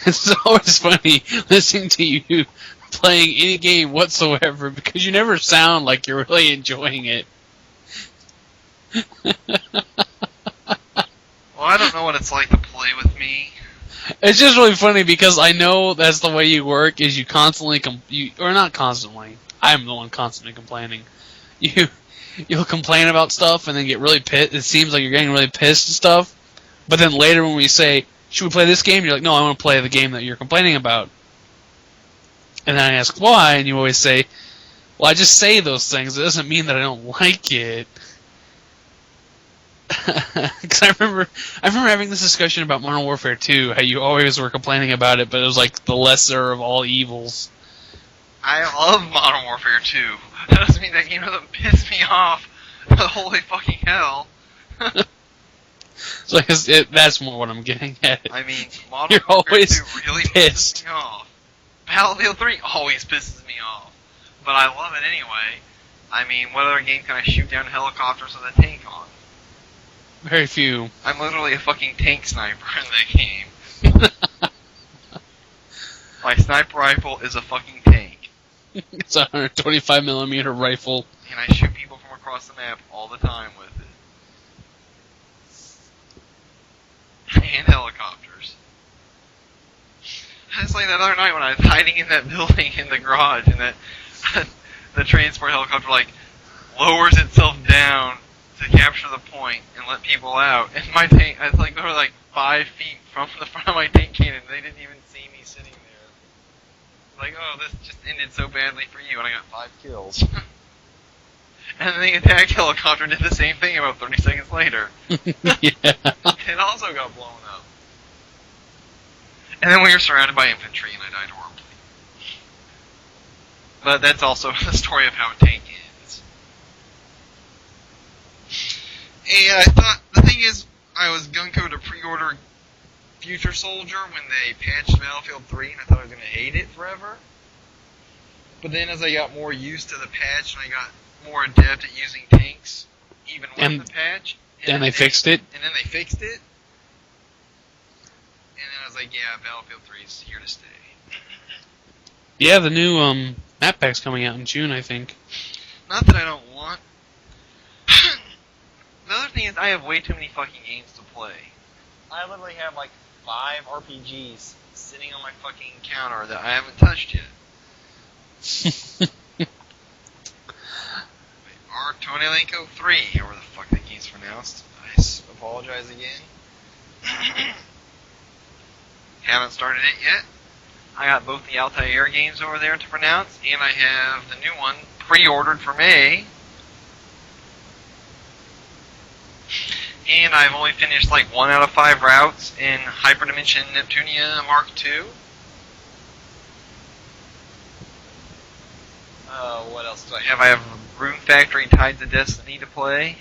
It's always funny listening to you playing any game whatsoever because you never sound like you're really enjoying it. Well, I don't know what it's like to play with me. It's just really funny because I know that's the way you work. Is you constantly or not constantly. I'm the one constantly complaining. You'll complain about stuff and then get really pissed. It seems like you're getting really pissed and stuff. But then later when we say, should we play this game? You're like, no, I want to play the game that you're complaining about. And then I ask why, and you always say, well, I just say those things. It doesn't mean that I don't like it. Because I remember having this discussion about Modern Warfare 2, how you always were complaining about it, but it was like the lesser of all evils. I love Modern Warfare 2. That doesn't mean that game doesn't piss me off. Holy fucking hell. So that's more what I'm getting at. I mean, Modern You're Warfare always 2 really pissed. pisses me off. Battlefield 3 always pisses me off. But I love it anyway. I mean, what other game can I shoot down helicopters with a tank on? Very few. I'm literally a fucking tank sniper in that game. My sniper rifle is a fucking tank. It's a 125mm rifle. And I shoot people from across the map all the time with it. And helicopters. It's like that other night when I was hiding in that building in the garage and that the transport helicopter like lowers itself down to capture the point and let people out. And my tank, I was like, they were like 5 feet from the front of my tank cannon. They didn't even see me sitting there. Like, oh, this just ended so badly for you, and I got 5 kills. And then the attack helicopter did the same thing about 30 seconds later. Yeah. It also got blown up. And then we were surrounded by infantry, and I died horribly. But that's also the story of how a tank ends. And I thought, the thing is, I was gung-ho to pre-order Future Soldier when they patched Battlefield 3, and I thought I was going to hate it forever. But then as I got more used to the patch, and I got more adept at using tanks, even with the patch. And they fixed it? And then they fixed it. And then I was like, yeah, Battlefield 3 is here to stay. Yeah, the new map pack's coming out in June, I think. Not that I don't want. The other thing is I have way too many fucking games to play. I literally have like 5 RPGs sitting on my fucking counter that I haven't touched yet. Artonelenko 3, however the fuck the game's pronounced. I apologize again. Haven't started it yet. I got both the Altair games over there to pronounce, and I have the new one pre-ordered for May. And I've only finished like 1 out of 5 routes in Hyperdimension Neptunia Mark II. What else do I have? I have Rune Factory Tides of Destiny to play.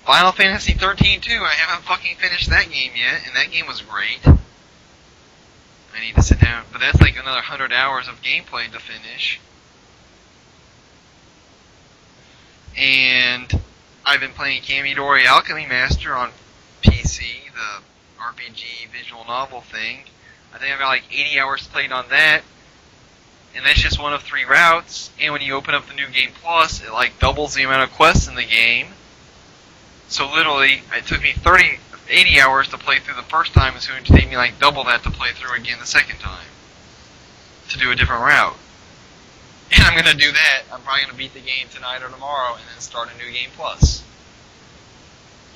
Final Fantasy 13 too. I haven't fucking finished that game yet, and that game was great. I need to sit down, but that's like another 100 hours of gameplay to finish. And I've been playing Kamidori Alchemy Master on PC, the RPG visual novel thing. I think I've got like 80 hours played on that. And that's just one of 3 routes. And when you open up the new Game Plus, it like doubles the amount of quests in the game. So literally, it took me 80 hours to play through the first time. It's going to take me like double that to play through again the second time. To do a different route. And I'm going to do that. I'm probably going to beat the game tonight or tomorrow and then start a new Game Plus.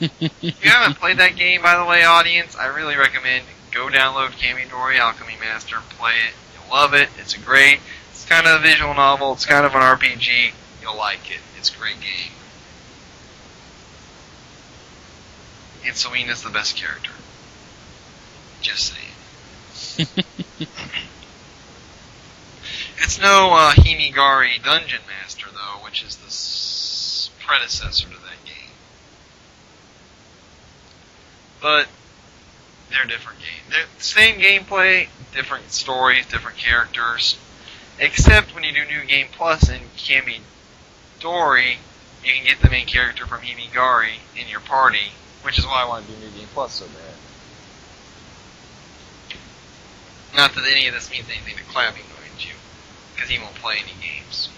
If you haven't played that game, by the way, audience, I really recommend go download Kamidori Alchemy Master, play it. You'll love it. It's great. It's kind of a visual novel. It's kind of an RPG. You'll like it. It's a great game. And Selena's the best character. Just saying. It's no Himigari Dungeon Master, though, which is the predecessor to that game. But they're different games. They're the same gameplay, different stories, different characters. Except when you do New Game Plus in Kamidori, you can get the main character from Himigari in your party, which is why I want to do New Game Plus so bad. Not that any of this means anything to Clappy, mind you, because he won't play any games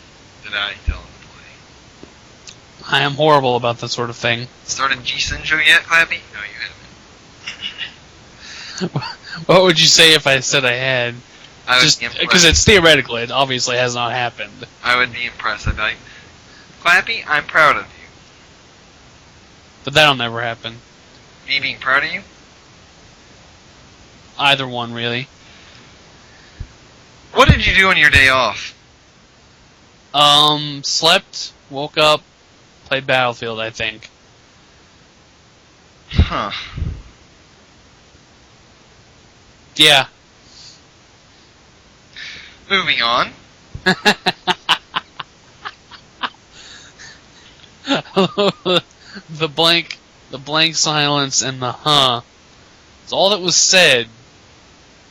that I tell him to play. I am horrible about that sort of thing. Started G-Senju yet, Clappy? No, you haven't. What would you say if I said I had? Just because it's theoretical, it obviously has not happened. I would be impressed. I'd be like, Clappy, I'm proud of you. But that'll never happen. Me being proud of you? Either one, really. What did you do on your day off? Slept, woke up, played Battlefield, I think. Huh. Yeah. Moving on. the blank silence and the huh. It's all that was said.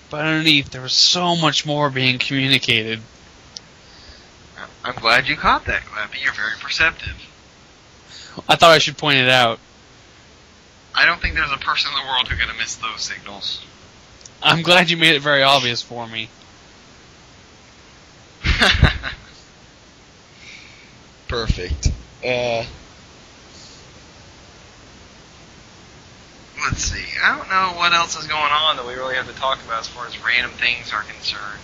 But underneath, there was so much more being communicated. I'm glad you caught that, Clappy. You're very perceptive. I thought I should point it out. I don't think there's a person in the world who could have missed those signals. I'm glad you made it very obvious for me. Perfect. Let's see. I don't know what else is going on that we really have to talk about as far as random things are concerned.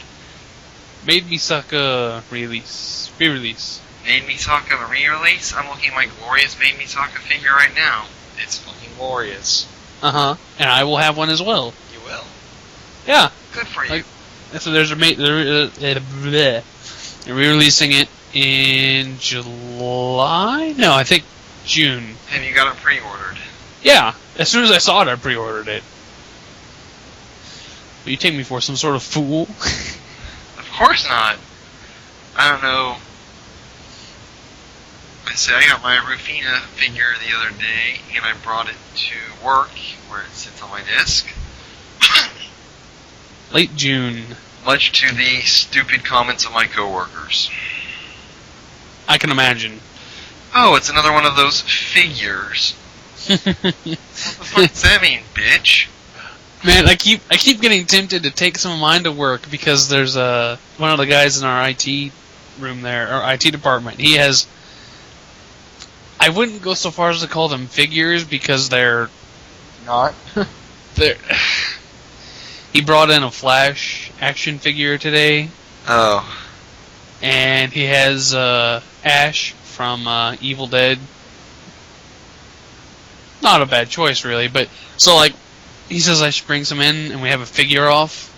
Made Misaka re-release. Made Misaka re-release? I'm looking at my glorious Made Misaka figure right now. It's fucking glorious. Uh-huh. And I will have one as well. You will? Yeah. Good for you. So they're re-releasing it in July? No, I think June. Have you got it pre-ordered? Yeah. As soon as I saw it, I pre-ordered it. But you take me for some sort of fool? Of course not. I don't know. I got my Rufina figure the other day, and I brought it to work, where it sits on my desk. Late June. Much to the stupid comments of my coworkers. I can imagine. Oh, it's another one of those figures. What the fuck does that mean, bitch? Man, I keep getting tempted to take some of mine to work because there's one of the guys in our IT room there, or IT department. He has. I wouldn't go so far as to call them figures because they're not. They're. He brought in a Flash action figure today. Oh. And he has Ash from Evil Dead. Not a bad choice, really, but so like he says I should bring some in and we have a figure off.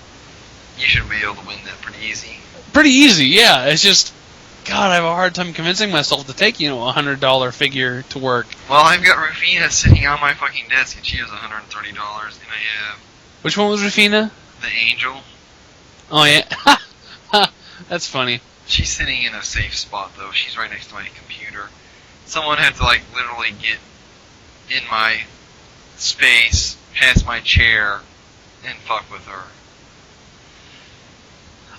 You should be able to win that pretty easy. Pretty easy, yeah. It's just, God, I have a hard time convincing myself to take, $100 figure to work. Well, I've got Rufina sitting on my fucking desk and she has $130 and I have... Which one was Rufina? The Angel. Oh, yeah. That's funny. She's sitting in a safe spot, though. She's right next to my computer. Someone had to, literally get in my space, past my chair, and fuck with her.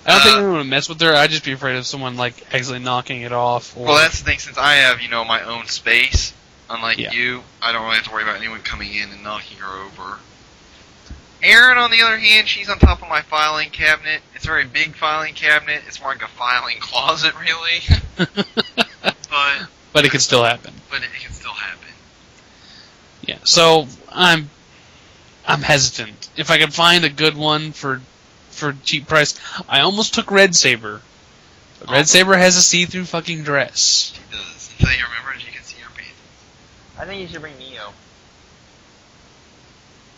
I don't think anyone would mess with her. I'd just be afraid of someone, actually knocking it off. Or... Well, that's the thing. Since I have, my own space, unlike you, I don't really have to worry about anyone coming in and knocking her over. Erin, on the other hand, she's on top of my filing cabinet. It's a very big filing cabinet. It's more like a filing closet, really. But it could still happen. But it can still happen. Yeah, so I'm hesitant. If I could find a good one for cheap price, I almost took Red Saber. But Red Saber has a see-through fucking dress. She does. Until you remember, you can see her pants. I think you should bring Neo.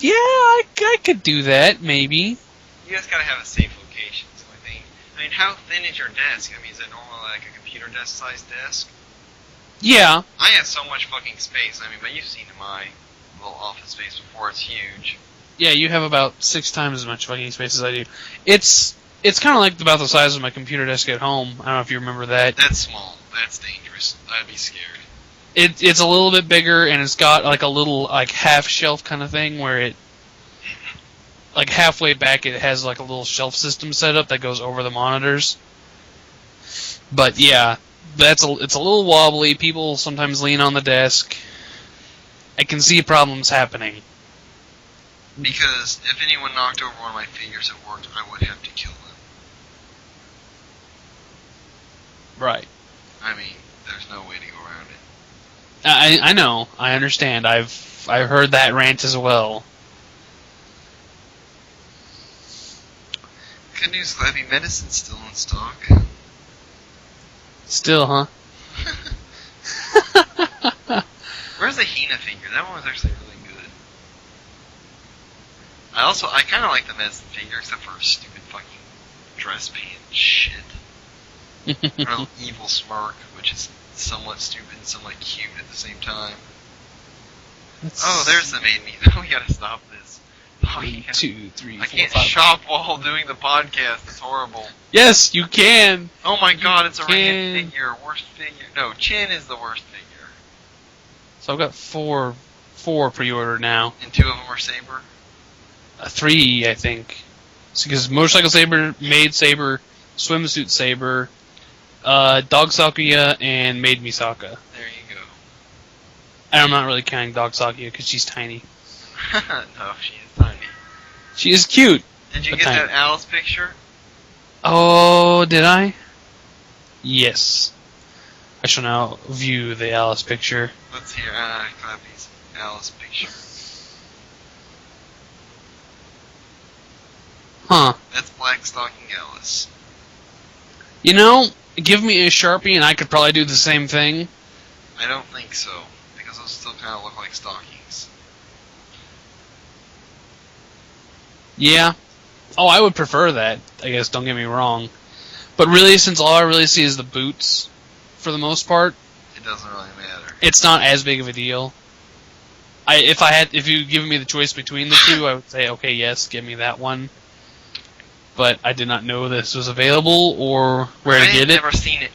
Yeah, I could do that, maybe. You guys gotta have a safe location, is the only thing. I mean, how thin is your desk? I mean, is it normally like a computer desk-sized desk? Yeah. I have so much fucking space. I mean, but you've seen my little office space before. It's huge. Yeah, you have about 6 times as much fucking space as I do. It's kind of like about the size of my computer desk at home. I don't know if you remember that. That's small. That's dangerous. I'd be scared. It's a little bit bigger, and it's got like a little like half shelf kind of thing where it, like halfway back, it has like a little shelf system set up that goes over the monitors. But yeah, it's a little wobbly. People sometimes lean on the desk. I can see problems happening. Because if anyone knocked over one of my figures at work, I would have to kill them. Right. I mean, there's no way to go around it. I know. I understand. I've heard that rant as well. Good news, Levy. Medicine's still in stock. Still, huh? Where's the Hina figure? That one was actually really good. I kind of like the medicine figure, except for a stupid fucking dress pant shit. A little evil smirk, which is somewhat stupid and somewhat cute at the same time. Oh, there's the maid meat. We gotta stop this. 1, 2, 3, 4, I can't 5. shop while doing the podcast. It's horrible. Yes, you can. Oh my god, it's a can. random figure. Worst figure. No, Chin is the worst figure. So I've got four pre-ordered now. And 2 of them are Saber. 3, I think. Because Motorcycle Saber, Maid Saber, Swimsuit Saber, Dog Sakuya, and Maid Misaka. There you go. And I'm not really counting Dog Sakuya because she's tiny. No, she is tiny. She is cute. Did you but get tiny. that Alice picture? Oh, did I? Yes. I shall now view the Alice picture. Let's hear Clappy's Alice picture. Huh. That's Black Stocking Alice. You know, give me a Sharpie and I could probably do the same thing. I don't think so, because those still kind of look like stockings. Yeah. Oh, I would prefer that, I guess, don't get me wrong. But really, since all I really see is the boots, for the most part, It doesn't really matter. it's not as big of a deal. If you given me the choice between the two, I would say, okay, yes, give me that one. But I did not know this was available or where to get it.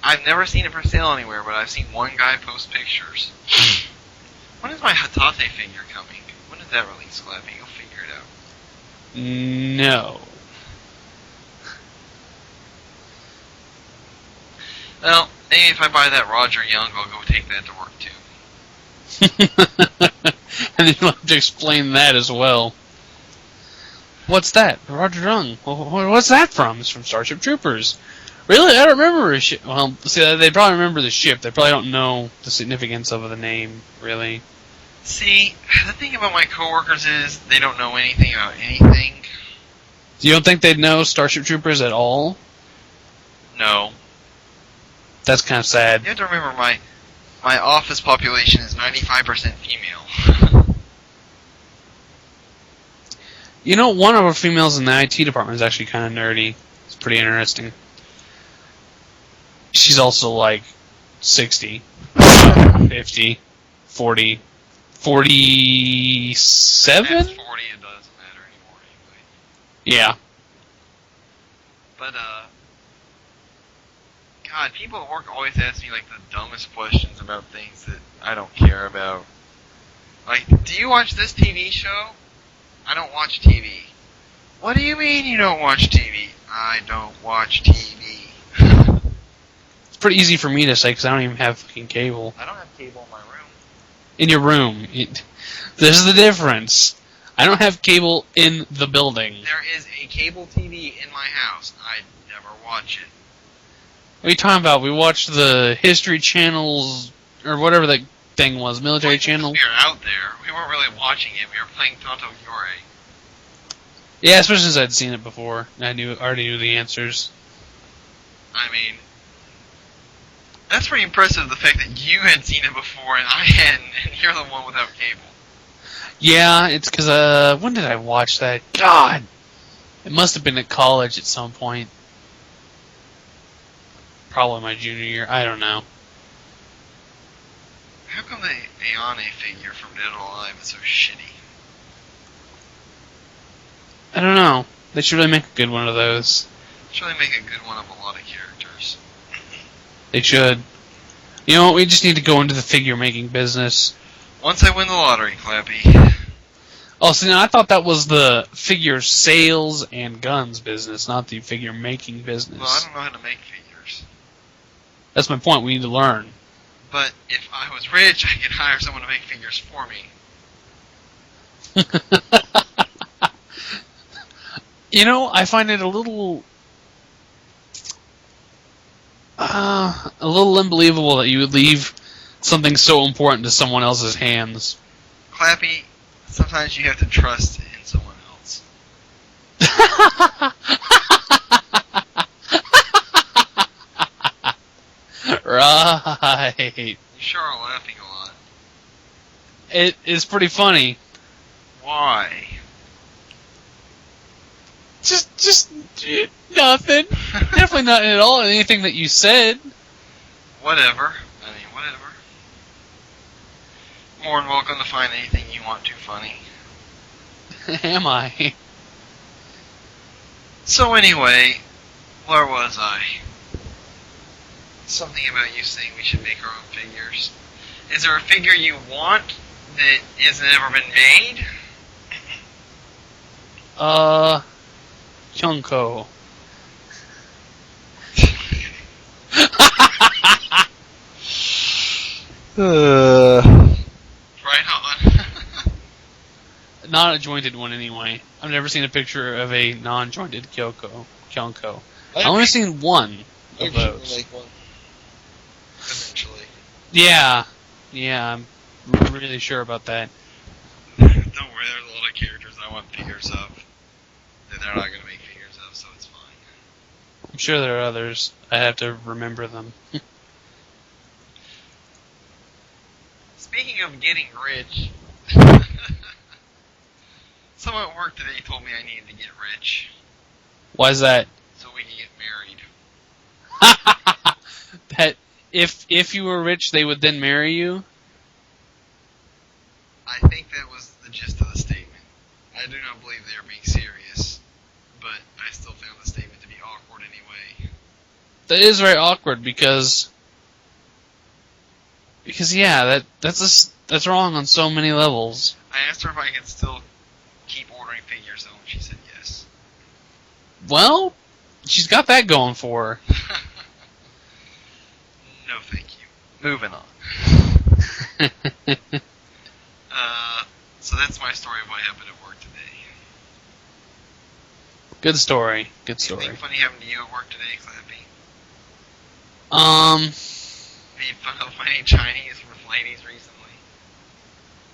I've never seen it for sale anywhere, but I've seen one guy post pictures. When is my Hatate figure coming? When is that release, Clappy? You'll figure it out. No. Well, maybe if I buy that Roger Young, I'll go take that to work too. And then you'll have to explain that as well. What's that? Roger Young. What's that from? It's from Starship Troopers. Really? I don't remember a ship. Well, see, they probably remember the ship. They probably don't know the significance of the name, really. See, the thing about my coworkers is they don't know anything about anything. You don't think they'd know Starship Troopers at all? No. That's kind of sad. You have to remember my office population is 95% female. You know, one of our females in the IT department is actually kind of nerdy. It's pretty interesting. She's also like 60, 50, 40, 47? Past 40, it doesn't matter anymore anyway. Yeah. But, God, people at work always ask me, like, the dumbest questions about things that I don't care about. Like, do you watch this TV show? I don't watch TV. What do you mean you don't watch TV? I don't watch TV. It's pretty easy for me to say because I don't even have fucking cable. I don't have cable in my room. In your room. This is the difference. I don't have cable in the building. There is a cable TV in my house. I never watch it. What are you talking about? We watched the History Channels, or whatever that thing was, Military Channel. We were out there. We weren't really watching it. We were playing Tonto Yore. Yeah, especially since I'd seen it before. I already knew the answers. I mean, that's pretty impressive, the fact that you had seen it before and I hadn't, and you're the one without cable. Yeah, it's because, when did I watch that? God! It must have been at college at some point. Probably my junior year. I don't know. How come the Ayane figure from Dead or Alive is so shitty? I don't know. They should really make a good one of those. Should they make a good one of a lot of characters? They should. You know what? We just need to go into the figure making business. Once I win the lottery, Clappy. Oh, so now I thought that was the figure sales and guns business, not the figure making business. Well, I don't know how to make figures. That's my point. We need to learn. But if I was rich, I could hire someone to make figures for me. You know, I find it a little unbelievable that you would leave something so important to someone else's hands. Clappy, sometimes you have to trust in someone else. Right. You sure are laughing a lot. It is pretty funny. Why? Just nothing. Definitely not at all anything that you said. Whatever. I mean, whatever. More than welcome to find anything you want to funny. Am I? So anyway, where was I? Something about you saying we should make our own figures. Is there a figure you want that has never been made? Chunko. Right on. Not a jointed one, anyway. I've never seen a picture of a non-jointed Kyonko. I've only seen one of those. Make one. Eventually. Yeah, I'm really sure about that. Don't worry, there's a lot of characters I want figures of that they're not going to make figures of, so it's fine. I'm sure there are others. I have to remember them. Speaking of getting rich, someone at work today told me I needed to get rich Why is that? so we can get married. That if you were rich, they would then marry you? I think that was the gist of the statement. I do not believe they are being serious, but I still found the statement to be awkward anyway. That is very awkward because yeah, that's wrong on so many levels. I asked her if I could still keep ordering figures though, and she said yes. Well, she's got that going for her. No, thank you. Moving on. So that's my story of what happened at work today. Good story. Good story. Anything funny happened to you at work today, Clappy? Made fun of any Chinese with ladies recently?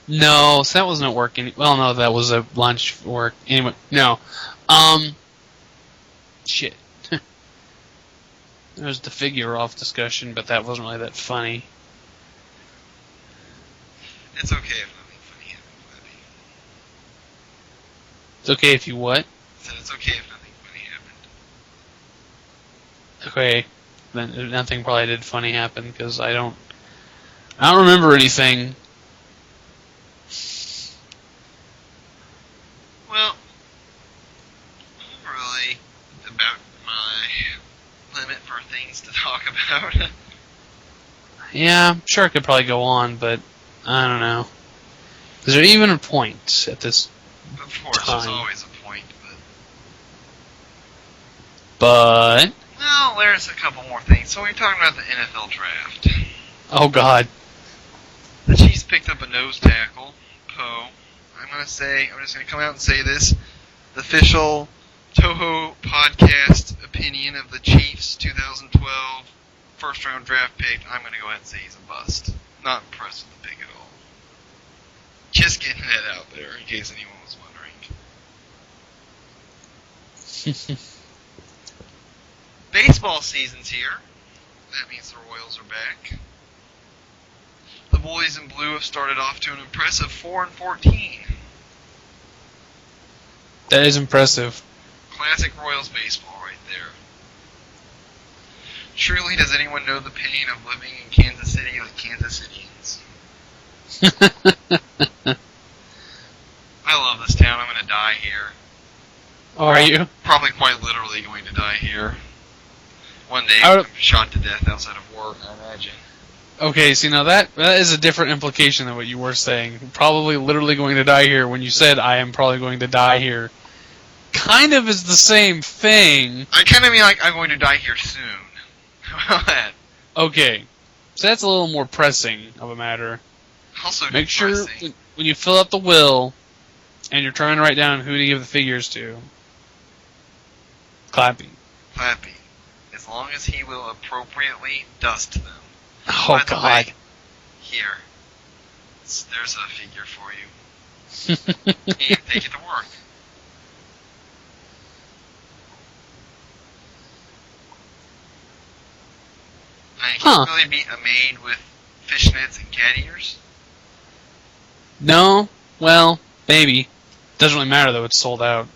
No, so that wasn't at work. Well, no, that was a lunch work. Anyway, no. Shit. There was the figure off discussion, but that wasn't really that funny. It's okay if nothing funny happened, Clappy. It's okay if you what? I said it's okay if nothing funny happened. Okay, then nothing probably did funny happen because I don't remember anything. Well, I'm really about my limit for things to talk about. Yeah, I'm sure I could probably go on, but I don't know. Is there even a point at this Of course, time? there's always a point, But well, there's a couple more things. So we're talking about the NFL draft. oh god, The Chiefs picked up a nose tackle, Poe. I'm just gonna come out and say this. The official Touhou podcast opinion of the Chiefs 2012 first round draft pick, I'm gonna go ahead and say he's a bust. Not impressed with the pick at all. Just getting that out there in case anyone was wondering. Baseball season's here. That means the Royals are back. The boys in blue have started off to an impressive 4-14. That is impressive. Classic Royals baseball right there. Truly, does anyone know the pain of living in Kansas City like Kansas Cityans? I love this town. I'm going to die here. Are you? Probably quite literally going to die here. One day, I'm shot to death outside of work, I imagine. Okay, see, now that is a different implication than what you were saying. Probably literally going to die here when you said, I am probably going to die here. Kind of is the same thing. I kind of mean like, I'm going to die here soon. How about that? Okay, so that's a little more pressing of a matter. Also Make depressing. sure when you fill out the will, and you're trying to write down who to give the figures to, Clappy. Clappy. As long as he will appropriately dust them. Oh, By the God. way, here. There's a figure for you. And take it to work. I can't really beat a maid with fishnets and cat ears. No? Well, maybe. Doesn't really matter, though. It's sold out.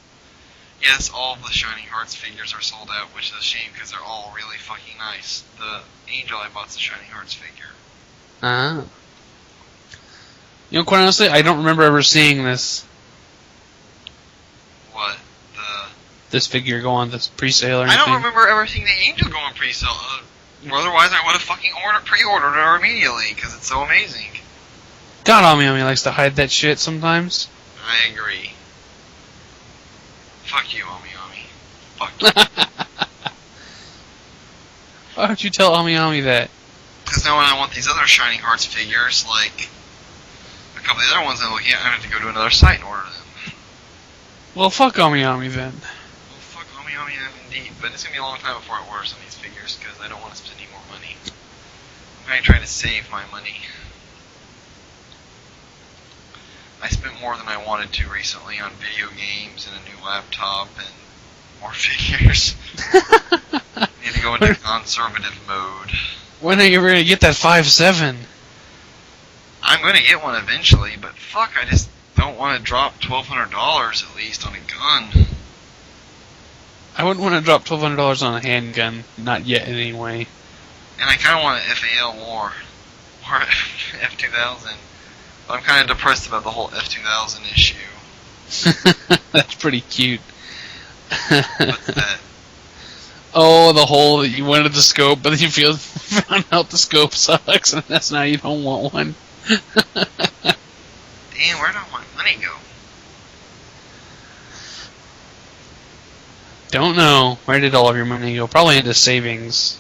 Yes, all of the Shining Hearts figures are sold out, which is a shame because they're all really fucking nice. The Angel I bought's a Shining Hearts figure. Ah. You know, quite honestly, I don't remember ever seeing this What? this figure go on this pre-sale or anything. I don't remember ever seeing the Angel go on pre-sale. Otherwise, I would have fucking pre-ordered her immediately because it's so amazing. God, Ami likes to hide that shit sometimes. I agree. Fuck you, Ami. Fuck you. Why don't you tell Ami that? Because now when I want these other Shining Hearts figures, like a couple of the other ones I'm looking at, I have to go to another site and order them. Well, fuck Ami then. Well, fuck Ami indeed. But it's going to be a long time before I order some of these figures because I don't want to spend any more money. I'm going to try to save my money. I spent more than I wanted to recently on video games and a new laptop and more figures. Need to go into conservative mode. When are you ever going to get that 5.7? I'm going to get one eventually, but fuck, I just don't want to drop $1,200 at least on a gun. I wouldn't want to drop $1,200 on a handgun. Not yet, anyway. And I kind of want an FAL more. Or F2000. But I'm kind of depressed about the whole F2000 issue. That's pretty cute. What's that? Oh, the whole that you wanted the scope, but then you found out the scope sucks, and that's now you don't want one. Damn, where'd all my money go? Don't know. Where did all of your money go? Probably into savings.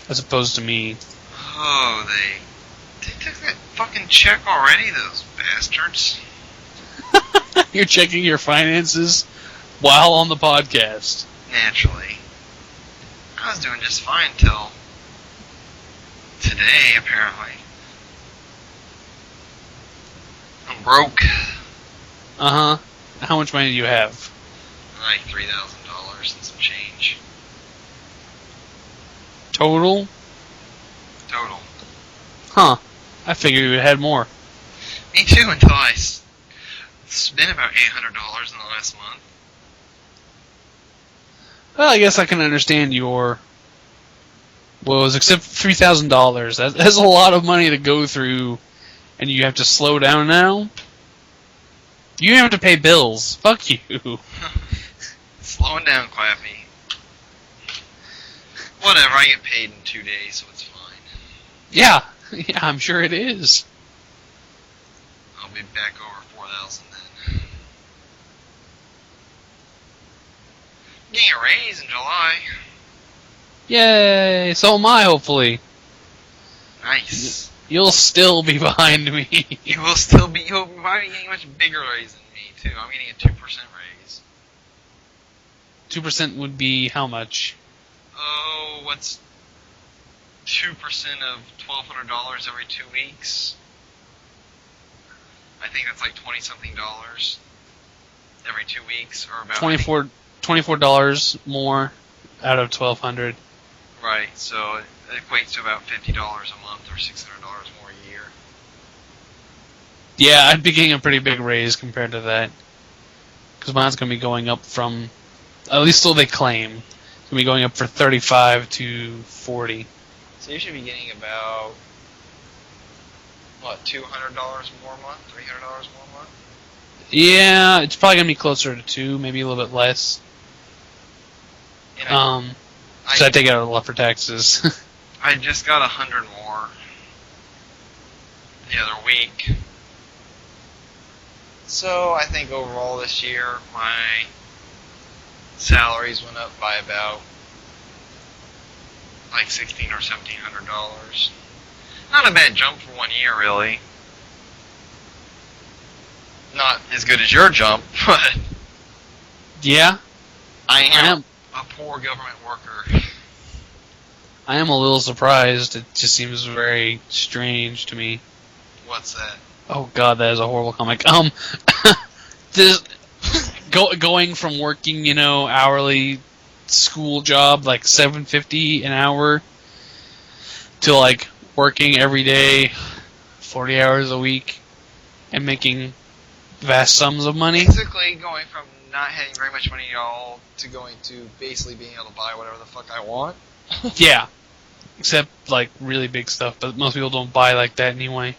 As opposed to me. Oh, they took that fucking check already, those bastards. You're checking your finances while on the podcast. Naturally. I was doing just fine till today, apparently. I'm broke. Uh-huh. How much money do you have? Like $3,000 and some change. Total? Total. Huh. I figured you had more. Me too, until I spent about $800 in the last month. Well, I guess I can understand your woes, except $3,000. That's a lot of money to go through, and you have to slow down now? You have to pay bills. Fuck you. Slowing down, Clappy. Whatever, I get paid in 2 days, so it's fine. Yeah, I'm sure it is. I'll be back over 4,000 then. Getting a raise in July. Yay! So am I, hopefully. Nice. You'll still be behind me. You will still be. You'll probably be getting a much bigger raise than me too. I'm getting a 2% raise. 2% would be how much? Oh, what's 2% of $1,200 every 2 weeks? I think that's like $20-something every 2 weeks, or about $24 more out of $1,200. Right. So It equates to about $50 a month or $600 more a year. Yeah, I'd be getting a pretty big raise compared to that. Because mine's going to be going up from, at least so they claim, it's going to be going up from 35 to 40. So you should be getting about, what, $200 more a month? $300 more a month? Yeah, it's probably going to be closer to 2, maybe a little bit less. So I take it out a lot for taxes. I just got 100 more the other week. So I think overall this year my salaries went up by about like $1,600 or $1,700. Not a bad jump for 1 year, really. Not as good as your jump, but Yeah, I am a poor government worker. I am a little surprised. It just seems very strange to me. What's that? Oh god, that is a horrible comic. This going from working, hourly school job like $7.50 an hour to like working every day, 40 hours a week, and making vast sums of money. Basically going from not having very much money at all to going to basically being able to buy whatever the fuck I want. Yeah, except like really big stuff, but most people don't buy like that anyway.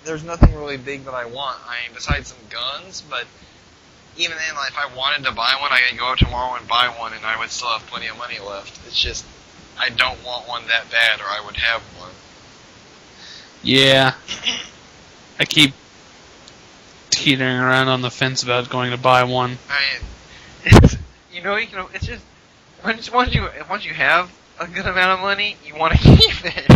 There's nothing really big that I want. I mean, besides some guns, but even then, like, if I wanted to buy one, I could go out tomorrow and buy one, and I would still have plenty of money left. It's just, I don't want one that bad, or I would have one. Yeah, I keep teetering around on the fence about going to buy one. I mean, it's, it's just, once you have a good amount of money, you want to keep it.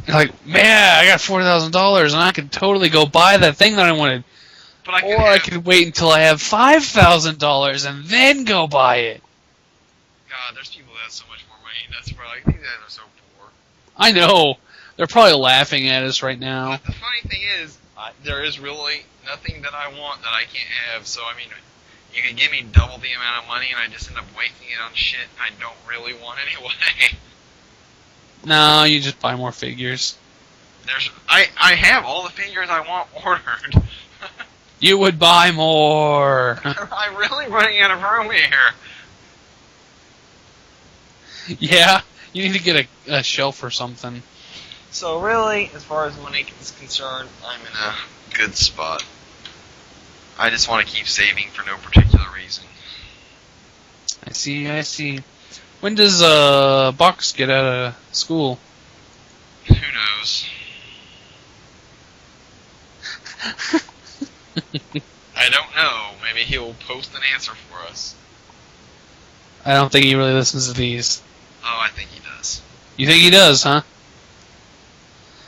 Like, man, I got $4,000 and I could totally go buy that thing that I wanted. But I could wait until I have $5,000 and then go buy it. God, there's people that have so much more money. That's probably, I think that are so poor. I know. They're probably laughing at us right now. But the funny thing is, there is really nothing that I want that I can't have. So, I mean, you can give me double the amount of money and I just end up wasting it on shit I don't really want anyway. No, you just buy more figures. I have all the figures I want ordered. You would buy more. I'm really running out of room here. Yeah, you need to get a shelf or something. So really, as far as money is concerned, I'm in a good spot. I just want to keep saving for no particular reason. I see. When does Box get out of school? Who knows? I don't know. Maybe he'll post an answer for us. I don't think he really listens to these. Oh, I think he does. You think he does, huh?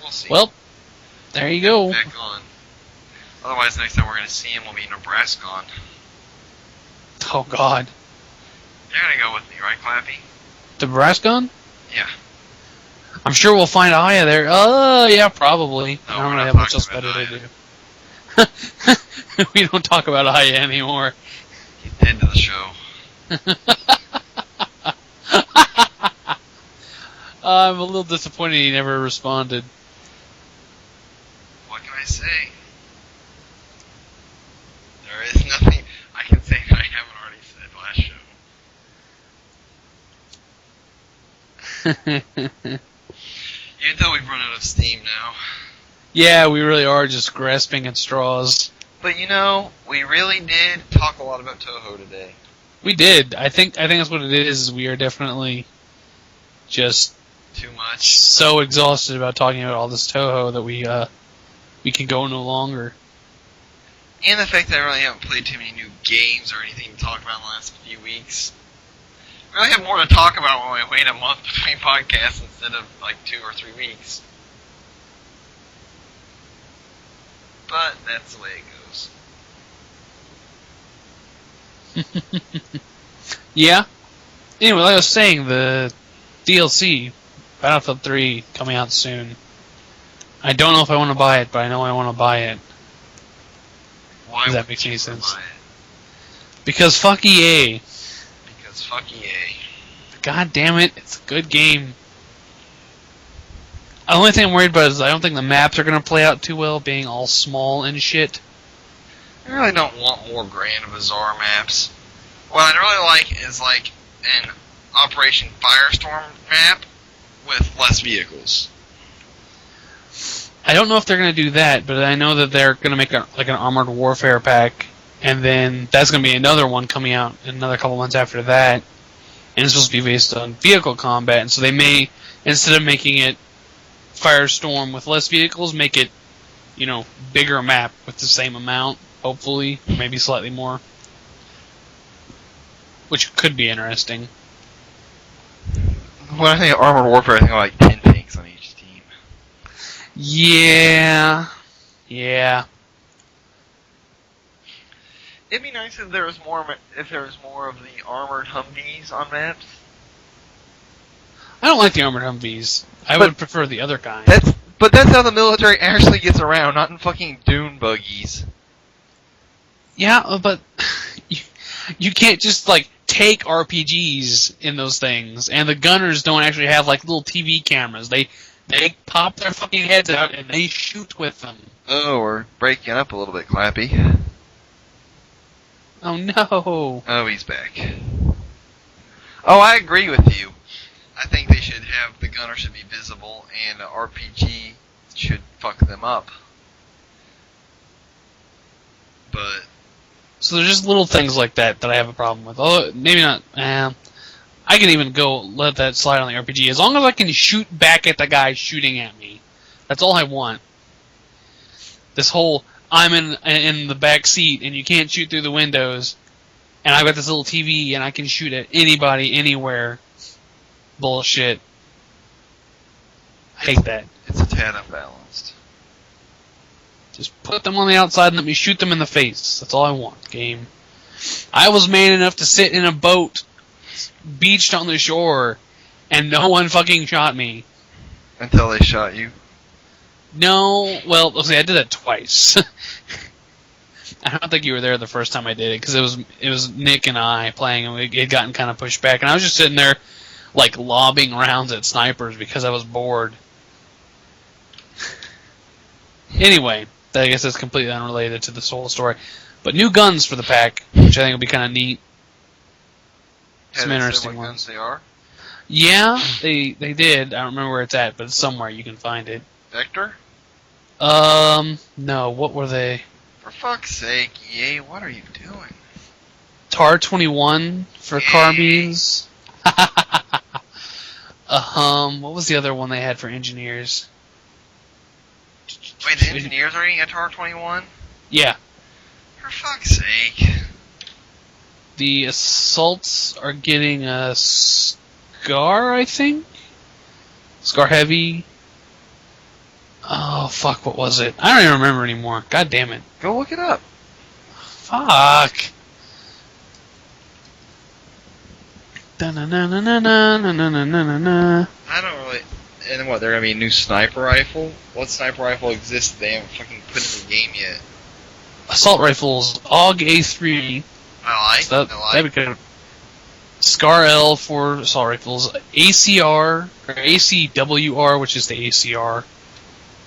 We'll see. Well, there you go. Back on. Otherwise, next time we're going to see him will be Nebraska. Oh, God. You're going to go with me, right, Clappy? Nebraska? Yeah. I'm sure we'll find Aya there. Oh, yeah, probably. No, I don't we're really not have much else talking better about to do. We don't talk about Aya anymore. He's dead to the show. I'm a little disappointed he never responded. What can I say? There is nothing I can say that I haven't already said last show. Even though we've run out of steam now. Yeah, we really are just grasping at straws. But we really did talk a lot about Touhou today. We did. I think that's what it is. We are definitely just Too much. so exhausted about talking about all this Touhou that we can go no longer. And the fact that I really haven't played too many new games or anything to talk about in the last few weeks. We really have more to talk about when we wait a month between podcasts instead of like 2 or 3 weeks. But that's the way it goes. Yeah. Anyway, like I was saying, the DLC, Battlefield 3, coming out soon. I don't know if I want to buy it, but I know I want to buy it. Why Does that would make any you sense? buy it? Because fuck EA. Because fuck EA. God damn it, it's a good game. The only thing I'm worried about is I don't think the maps are going to play out too well, being all small and shit. I really don't want more grand bizarre maps. What I'd really like is like an Operation Firestorm map with less vehicles. I don't know if they're going to do that, but I know that they're going to make an Armored Warfare pack, and then that's going to be another one coming out in another couple months after that, and it's supposed to be based on vehicle combat, and so they may, instead of making it Firestorm with less vehicles, make it, bigger map with the same amount, hopefully, or maybe slightly more, which could be interesting. When I think of Armored Warfare, I think of like 10 tanks on each team. Yeah. It'd be nice if there was more of the armored Humvees on maps. I don't like the armored Humvees. I would prefer the other kind. But that's how the military actually gets around, not in fucking dune buggies. Yeah, but you can't just take RPGs in those things, and the gunners don't actually have little TV cameras. They pop their fucking heads out and they shoot with them. Oh, we're breaking up a little bit, Clappy. Oh no. Oh, he's back. Oh, I agree with you. I think they should have the gunner should be visible and an RPG should fuck them up. But so there's just little things like that I have a problem with. Oh, maybe not. I can even let that slide on the RPG as long as I can shoot back at the guy shooting at me. That's all I want. This whole I'm in the back seat and you can't shoot through the windows, and I've got this little TV and I can shoot at anybody anywhere. Bullshit. I hate that. It's a tad unbalanced. Just put them on the outside and let me shoot them in the face. That's all I want, game. I was man enough to sit in a boat beached on the shore and no one fucking shot me. Until they shot you? No, well, okay, I did that twice. I don't think you were there the first time I did it, because it was Nick and I playing, and it had gotten kind of pushed back, and I was just sitting there, lobbing rounds at snipers because I was bored. Anyway, I guess that's completely unrelated to this whole story. But new guns for the pack, which I think will be kind of neat. Some interesting ones. Guns they are? Yeah, they did. I don't remember where it's at, but it's somewhere you can find it. Vector? No, what were they? For fuck's sake, EA, what are you doing? TAR 21 for carbines. What was the other one they had for engineers? Wait, the engineers are getting a TAR 21? Yeah. For fuck's sake. The assaults are getting a Scar, I think? Scar Heavy. Oh, fuck, what was it? I don't even remember anymore. God damn it. Go look it up. Fuck. Da-na-na-na-na-na-na-na-na-na. I don't really... And what, they're gonna be a new sniper rifle? What sniper rifle exists that they haven't fucking put in the game yet? Assault rifles, AUG A3. That'd be good. Scar L for assault rifles, ACR, or ACWR, which is the ACR,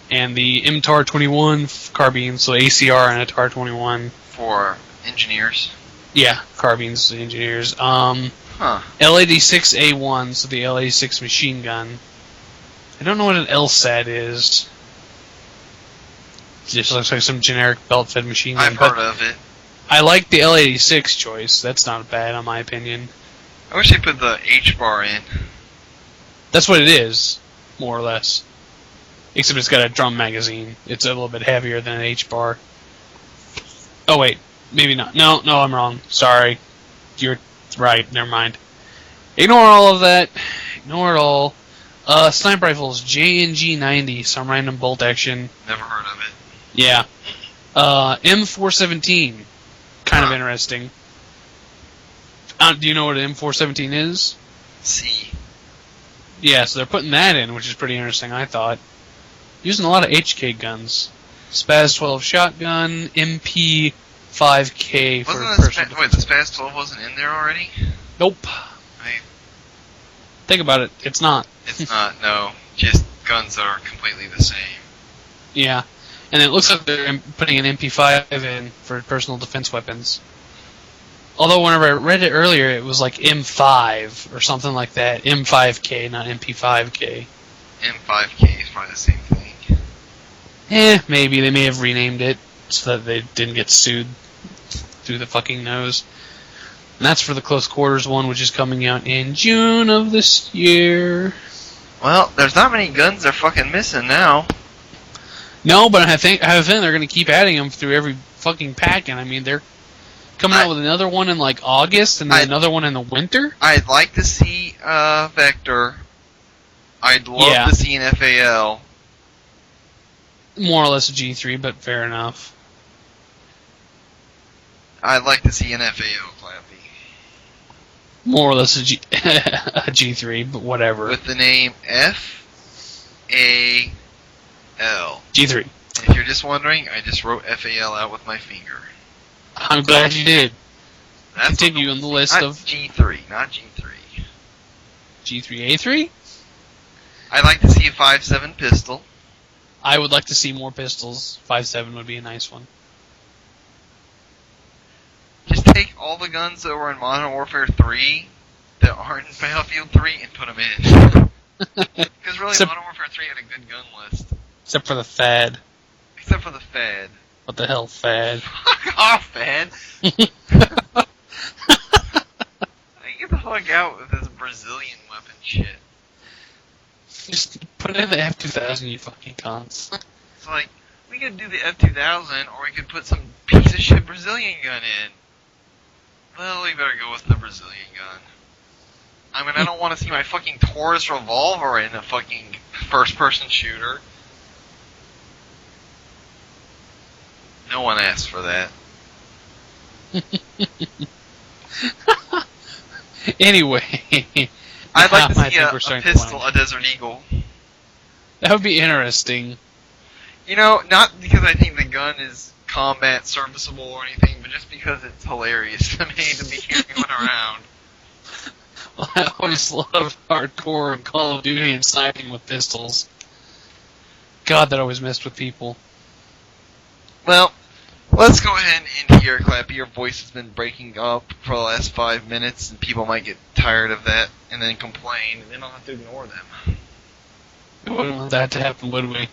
and the MTAR 21 carbines, so ACR and a TAR 21. For engineers? Yeah, carbines, engineers. L86A1, so the L86 machine gun. I don't know what an LSAT is. It just looks like some generic belt-fed machine gun. I've heard of it. I like the L86 choice. That's not bad, in my opinion. I wish they put the H-bar in. That's what it is, more or less. Except it's got a drum magazine. It's a little bit heavier than an H-bar. Oh, wait. Maybe not. No, I'm wrong. Sorry. You're right. Never mind. Ignore all of that. Ignore it all. Sniper rifles, JNG 90, some random bolt action. Never heard of it. Yeah. M417. Kind of interesting. Do you know what an M417 is? C. Yeah, so they're putting that in, which is pretty interesting, I thought. Using a lot of HK guns. Spaz 12 shotgun, MP5K for personal Wait, the Spaz 12 wasn't in there already? Nope. Think about it. It's not. It's not, no. Just guns that are completely the same. Yeah. And it looks like they're putting an MP5 in for personal defense weapons. Although whenever I read it earlier, it was like M5 or something like that. M5K, not MP5K. M5K is probably the same thing. Maybe. They may have renamed it so that they didn't get sued through the fucking nose. And that's for the close quarters one, which is coming out in June of this year. Well, there's not many guns they're fucking missing now. No, but I have a feeling they're going to keep adding them through every fucking pack, and I mean, they're coming out with another one in like August, and then another one in the winter. I'd like to see Vector. I'd love to see an FAL. More or less a G3, but fair enough. I'd like to see an FAL, Clappy. More or less a G3, but whatever. With the name FAL. G3. If you're just wondering, I just wrote FAL out with my finger. I'm glad you did. That's continue on the list not of G3, not G3. G3A3? I'd like to see a 5.7 pistol. I would like to see more pistols. 5.7 would be a nice one. Just take all the guns that were in Modern Warfare 3 that aren't in Battlefield 3 and put them in. Because really, Modern Warfare 3 had a good gun list. Except for the Fad. Except for the Fad. What the hell, Fad? Fuck off, Fad! Get the fuck out with this Brazilian weapon shit. Just put in the F-2000, you fucking cons. It's like, we could do the F-2000, or we could put some piece of shit Brazilian gun in. Well, we better go with the Brazilian gun. I mean, I don't want to see my fucking Taurus revolver in a fucking first-person shooter. No one asked for that. Anyway. I'd like to see a pistol, a Desert Eagle. That would be interesting. You know, not because I think the gun is combat serviceable or anything, but just because it's hilarious to me to be carrying one around. Well, I always loved hardcore and Call of Duty and sniping with pistols. God, that always messed with people. Well, let's go ahead and end here, Clappy. Your voice has been breaking up for the last 5 minutes, and people might get tired of that and then complain, and then I'll have to ignore them. We wouldn't want that to happen, would we?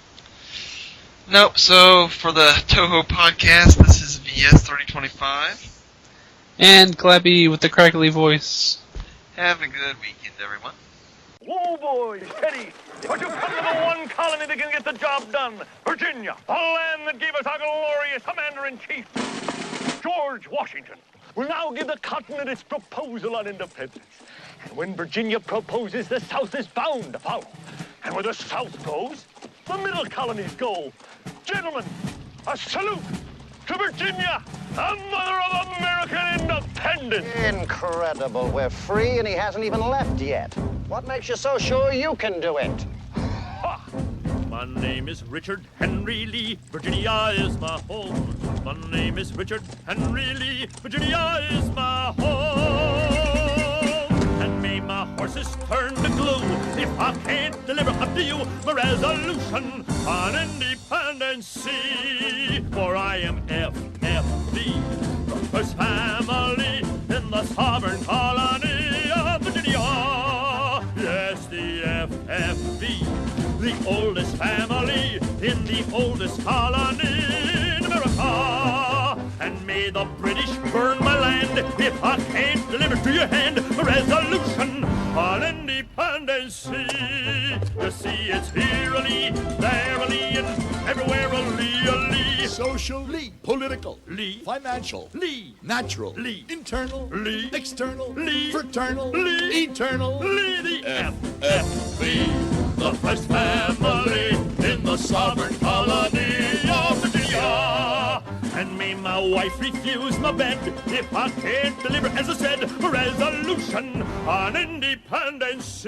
Nope, so for the Touhou podcast, this is VS3025. And Clappy with the crackly voice. Have a good weekend, everyone. Whoa, boys, steady. But you come to the one colony that can get the job done. Virginia, the land that gave us our glorious commander-in-chief. George Washington will now give the continent its proposal on independence. And when Virginia proposes, the South is bound to follow. And where the South goes, the middle colonies go. Gentlemen, a salute to Virginia, the mother of American independence. Incredible. We're free and he hasn't even left yet. What makes you so sure you can do it? Ha! My name is Richard Henry Lee. Virginia is my home. My name is Richard Henry Lee. Virginia is my home. And may my horses turn to glue if I can't deliver up to you my resolution on independence. For I am FFV, the first family in the sovereign colony of Virginia. Yes, the FFV, the oldest family in the oldest colony in America. And may the British burn my land if I can't deliver to your hand a resolution on independence. You see, it's here a lee, there a lee, and everywhere a lee, a lee. Social, lee. Political, lee. Financial, Lee. natural, Lee. internal, Lee. external, Lee. fraternal, Lee. eternal. Lee, the FFV, the first family in the sovereign colony of Virginia. And may my wife refuse my bed if I can't deliver, as I said, a resolution on independence.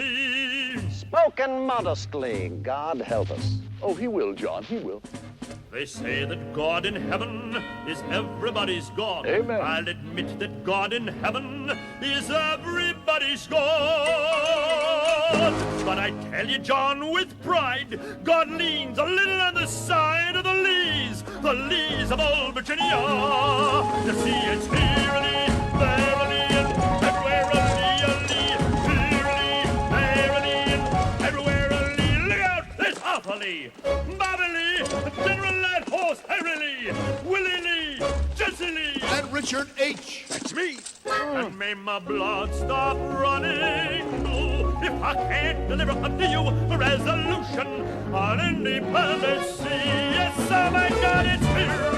Spoken modestly. God help us. Oh, he will, John, he will. They say that God in heaven is everybody's God. Amen. I'll admit that God in heaven is everybody's God. But I tell you, John, with pride, God leans a little on the side of the Lees of old Virginia. You see, it's here-a-lee, there-a-lee, and everywhere-a-lee, here-a-lee, there-a-lee, and everywhere-a-lee. Look out, there's Alpha-lee, Bobby-lee, General Lad Horse, Harry-lee, Willie-lee, Jesse-lee, And Richard H. That's me. and may my blood stop running if I can't deliver unto you a resolution on independence. Yes, oh my God, it's here.